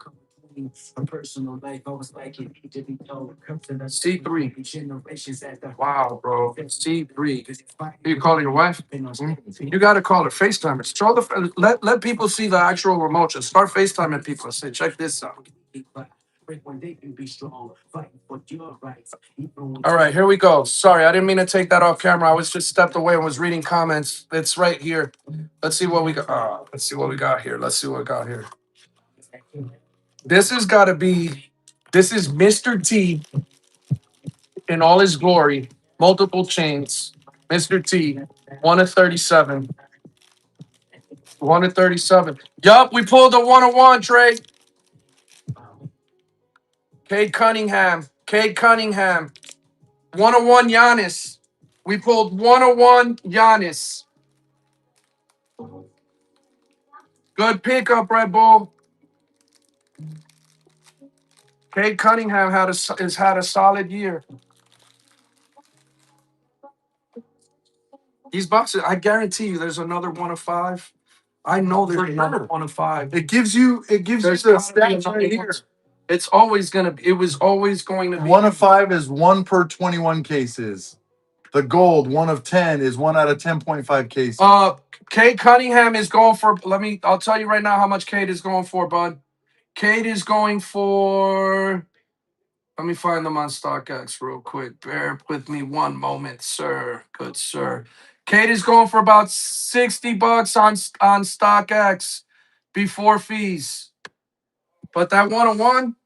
C3. Wow, bro. C3. You calling your wife? You got to call her FaceTime. Show the let people see the actual emotion. Start FaceTiming people and say, check this out. All right, here we go. Sorry, I didn't mean to take that off camera. I was just stepped away and was reading comments. It's right here. Let's see what we got. Let's see what we got here. Let's see what we got here. This has got to be. This is Mr. T in all his glory. Multiple chains. Mr. T. 1 of 37. 1 of 37. Yup, we pulled a 101, Trey. Cade Cunningham. Cade Cunningham. 101 Giannis. We pulled 101 Giannis. Good pickup, Red Bull. Cade Cunningham has had a solid year. These boxes, I guarantee you, there's another 1 of 5. I know there's another 1 of 5. It gives you the stats right here. It's always gonna be. It was always going to be. 1 of 5 is 1 per 21 cases. The gold 1 of 10 is 1 out of 10.5 cases. Cade Cunningham is going for. I'll tell you right now how much Cade is going for, bud. Cade is going for. Let me find them on StockX real quick. Bear with me one moment, sir. Good sir. Cade is going for about $60 on StockX before fees. But that 101.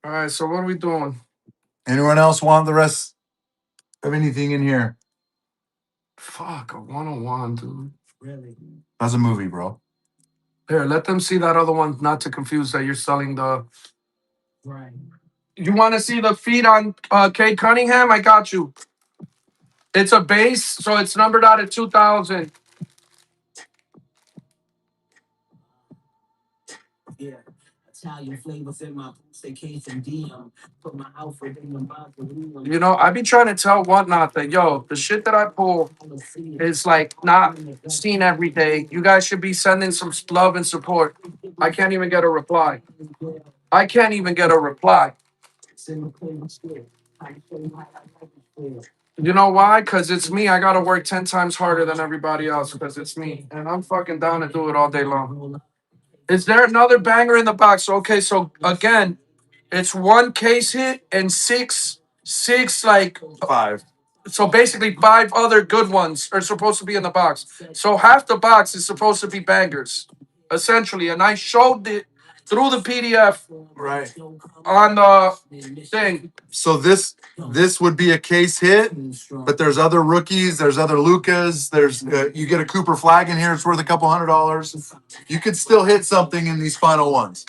All right, so what are we doing? Anyone else want the rest of anything in here? Fuck, a 101, dude. That's a movie, bro. Here, let them see that other one, not to confuse that you're selling the. You want to see the feed on Cade Cunningham? I got you. It's a base, so it's numbered out at 2000. You know, I be trying to tell Whatnot that, yo, the shit that I pull is like not seen every day. You guys should be sending some love and support. I can't even get a reply. I can't even get a reply. You know why? Because it's me. I got to work 10 times harder than everybody else because it's me. And I'm fucking down to do it all day long. Is there another banger in the box? Okay, so again, it's 1 case hit and six like 5. so basically 5 other good ones are supposed to be in the box. So half the box is supposed to be bangers, essentially. And I showed it through the PDF Right. on the thing. So this would be a case hit, but there's other rookies, there's other Lucas, there's you get a Cooper flag in here, it's worth a couple $100. You could still hit something in these final ones.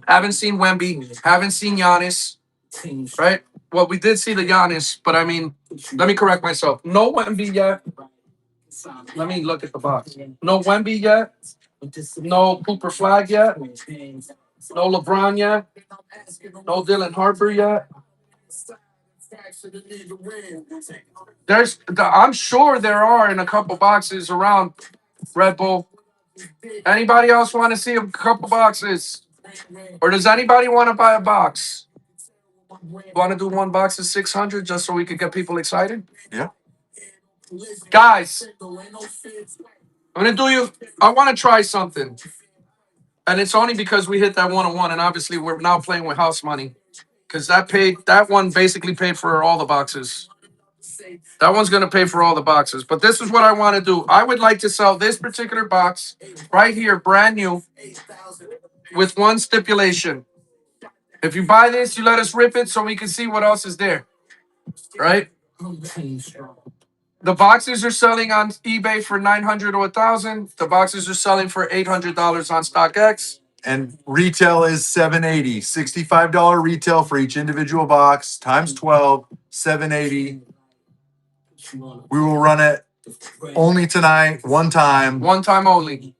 Haven't seen Wemby, haven't seen Giannis, right? Well, we did see the Giannis, but I mean, let me correct myself. No Wemby yet. Let me look at the box. No Wemby yet. No Cooper flag yet. No LeBron yet. No Dylan Harper yet. I'm sure there are in a couple boxes around Red Bull. Anybody else want to see a couple boxes? Or does anybody want to buy a box? Want to do 1 box of 600 just so we could get people excited? Yeah. Guys, I'm going to do you. I want to try something. And it's only because we hit that 101. And obviously, we're now playing with house money. Because that one basically paid for all the boxes. That one's going to pay for all the boxes. But this is what I want to do. I would like to sell this particular box right here, brand new, with one stipulation. If you buy this, you let us rip it so we can see what else is there. Right? The boxes are selling on eBay for $900 or $1,000. The boxes are selling for $800 on StockX. And retail is $780. $65 retail for each individual box times 12, $780. We will run it only tonight, one time. One time only.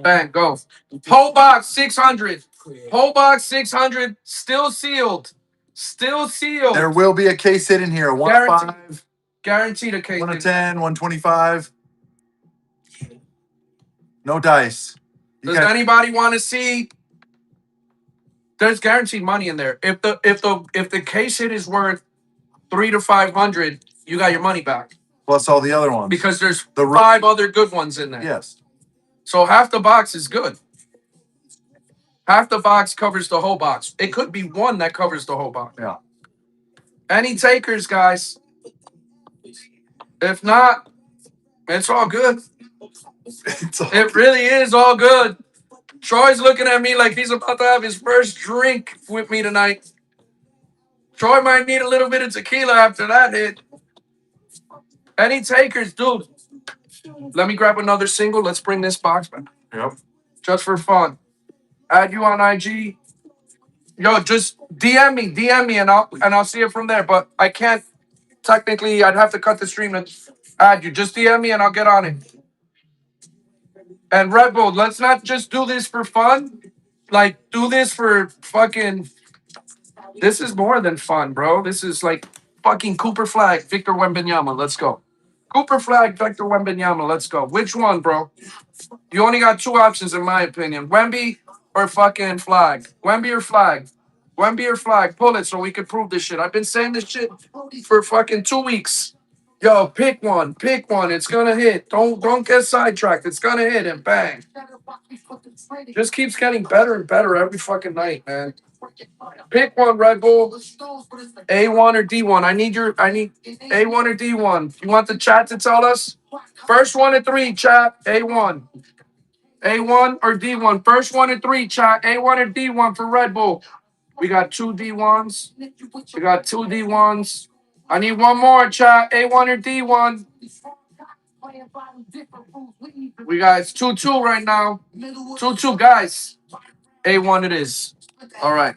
Bang, go. Whole box 600. Whole box 600. Still sealed. Still sealed. There will be a case hit in here. 1 of 5. Guaranteed a case. 1 of 10, 125. No dice. Does anybody want to see? There's guaranteed money in there. If the case hit is worth 300 to 500, you got your money back. Plus all the other ones. Because there's 5 other good ones in there. Yes. So half the box is good. Half the box covers the whole box. It could be one that covers the whole box. Yeah. Any takers, guys? If not, it's all good. It really is all good. Troy's looking at me like he's about to have his first drink with me tonight. Troy might need a little bit of tequila after that hit. Any takers, dude? Let me grab another single. Let's bring this box back. Yep. Just for fun. Add you on IG. Yo, just DM me, and I'll see it from there. But I can't technically. I'd have to cut the stream to add you. Just DM me, and I'll get on it. And Red Bull, let's not just do this for fun. Like, do this for fucking. This is more than fun, bro. This is like fucking Cooper Flag, Victor Wembanyama. Let's go. Cooper Flag, Victor Wembanyama. Let's go. Which one, bro? You only got 2 options, in my opinion. Wemby or fucking Flag. Wemby or Flag. Wemby or Flag. Pull it so we can prove this shit. I've been saying this shit for fucking 2 weeks. Yo, pick one. Pick one. It's gonna hit. Don't get sidetracked. It's gonna hit and bang. Just keeps getting better and better every fucking night, man. Pick one, Red Bull. A1 or D1. I need A1 or D1. You want the chat to tell us? First one to 3, chat. A1. A1 or D1. First one to 3, chat. A1 or D1 for Red Bull. We got 2 D1s. We got 2 D1s. I need one more, chat. A1 or D1. We got it's 2-2 right now. 2-2, guys. A1 it is. All right.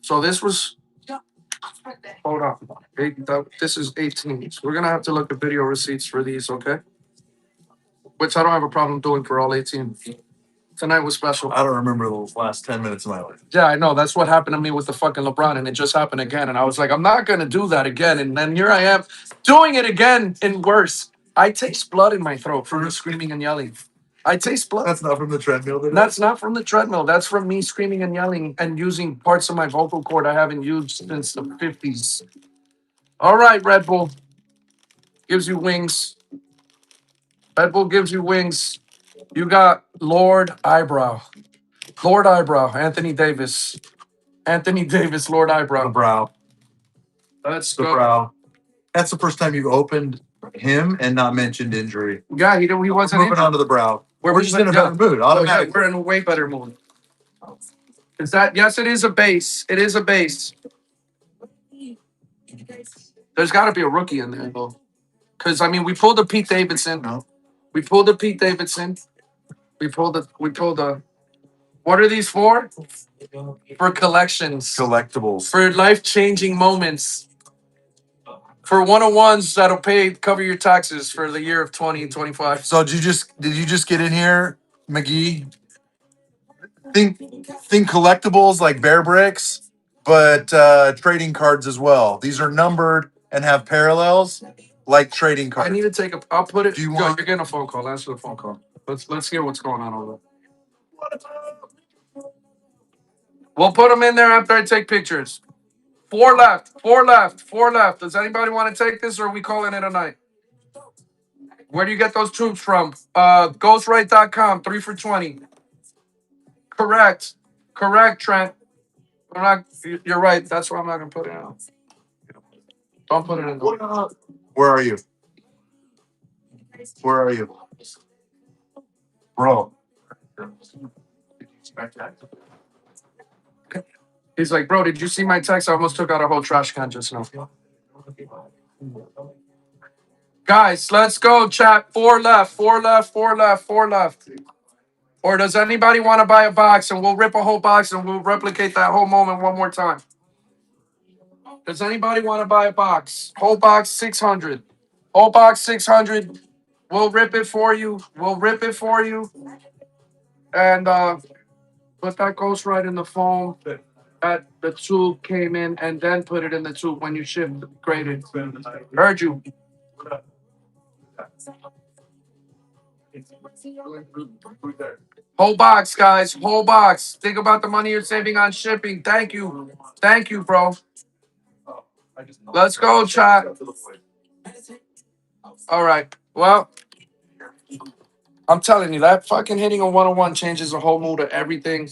So this was. Hold on. This is 18. So we're gonna have to look at video receipts for these, okay? Which I don't have a problem doing for all 18. Tonight was special. I don't remember those last 10 minutes of my life. Yeah, I know. That's what happened to me with the fucking LeBron, and it just happened again. And I was like, I'm not gonna do that again. And then here I am doing it again and worse. I taste blood in my throat from screaming and yelling. I taste blood. That's not from the treadmill. That's not from the treadmill. That's from me screaming and yelling and using parts of my vocal cord I haven't used since the 50s. All right, Red Bull. Gives you wings. Red Bull gives you wings. You got Lord Eyebrow. Lord Eyebrow, Anthony Davis. Anthony Davis, Lord Eyebrow. The brow. Let's The go. brow. That's the first time you opened him and not mentioned injury. Yeah, he wasn't Moving on to the brow. We're just in a better mood. Yeah, we're in a way better mood. Is that yes? It is a base. It is a base. There's got to be a rookie in there though, because I mean, we pulled a Pete Davidson. No. We pulled a Pete Davidson. We pulled a. What are these for? For collections. Collectibles. For life-changing moments. For 101s that'll cover your taxes for the year of 2025. So did you just get in here, McGee? Think collectibles like Bear Bricks, but trading cards as well. These are numbered and have parallels like trading cards. I need to take I'll put it. Do you want? You're getting a phone call. Answer the phone call. Let's hear what's going on over there. We'll put them in there after I take pictures. 4 left. 4 left. 4 left. Does anybody want to take this, or are we calling it a night? Where do you get those troops from? Ghostwrites.com. 3 for 20. Correct, Trent. You're right. That's why I'm not gonna put it out. Don't put it in. Where are you? Where are you, bro? He's like, bro, did you see my text? I almost took out a whole trash can just now. Guys, let's go, chat. 4 left, 4 left, 4 left, 4 left. Or does anybody want to buy a box and we'll rip a whole box and we'll replicate that whole moment one more time? Does anybody want to buy a box? Whole box 600. Whole box 600. We'll rip it for you. We'll rip it for you. And put that Ghostwrite in the foam. That the tube came in and then put it in the tube when you graded. Heard you. Whole box, guys. Whole box. Think about the money you're saving on shipping. Thank you. Thank you, bro. Let's go, chat. All right. Well, I'm telling you, that fucking hitting a 101 changes the whole mood of everything.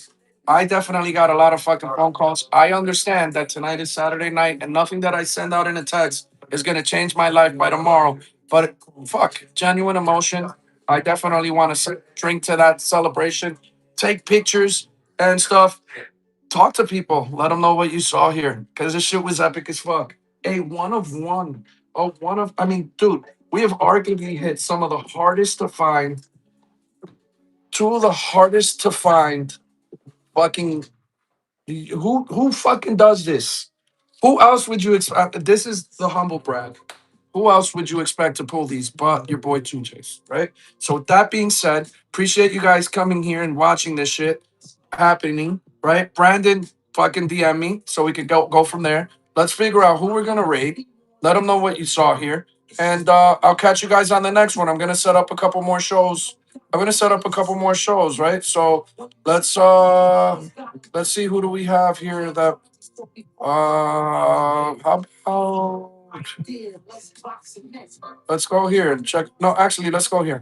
I definitely got a lot of fucking phone calls. I understand that tonight is Saturday night and nothing that I send out in a text is going to change my life by tomorrow. But fuck, genuine emotion. I definitely want to drink to that celebration, take pictures and stuff, talk to people, let them know what you saw here because this shit was epic as fuck. A one of one. Oh, one of, I mean, dude, we have arguably hit some of the hardest to find, two of the hardest to find fucking who fucking does this? Who else would you expect? This is the humble brag. Who else would you expect to pull these but your boy 2J's, right? So with that being said, appreciate you guys coming here and watching this shit happening, right? Brandon fucking DM me so we could go from there. Let's figure out who we're gonna raid. Let them know what you saw here. And I'll catch you guys on the next one. I'm gonna set up a couple more shows. I'm gonna set up a couple more shows, right? So let's uh let's see who do we have here that how about let's go here and check. No, actually, let's go here.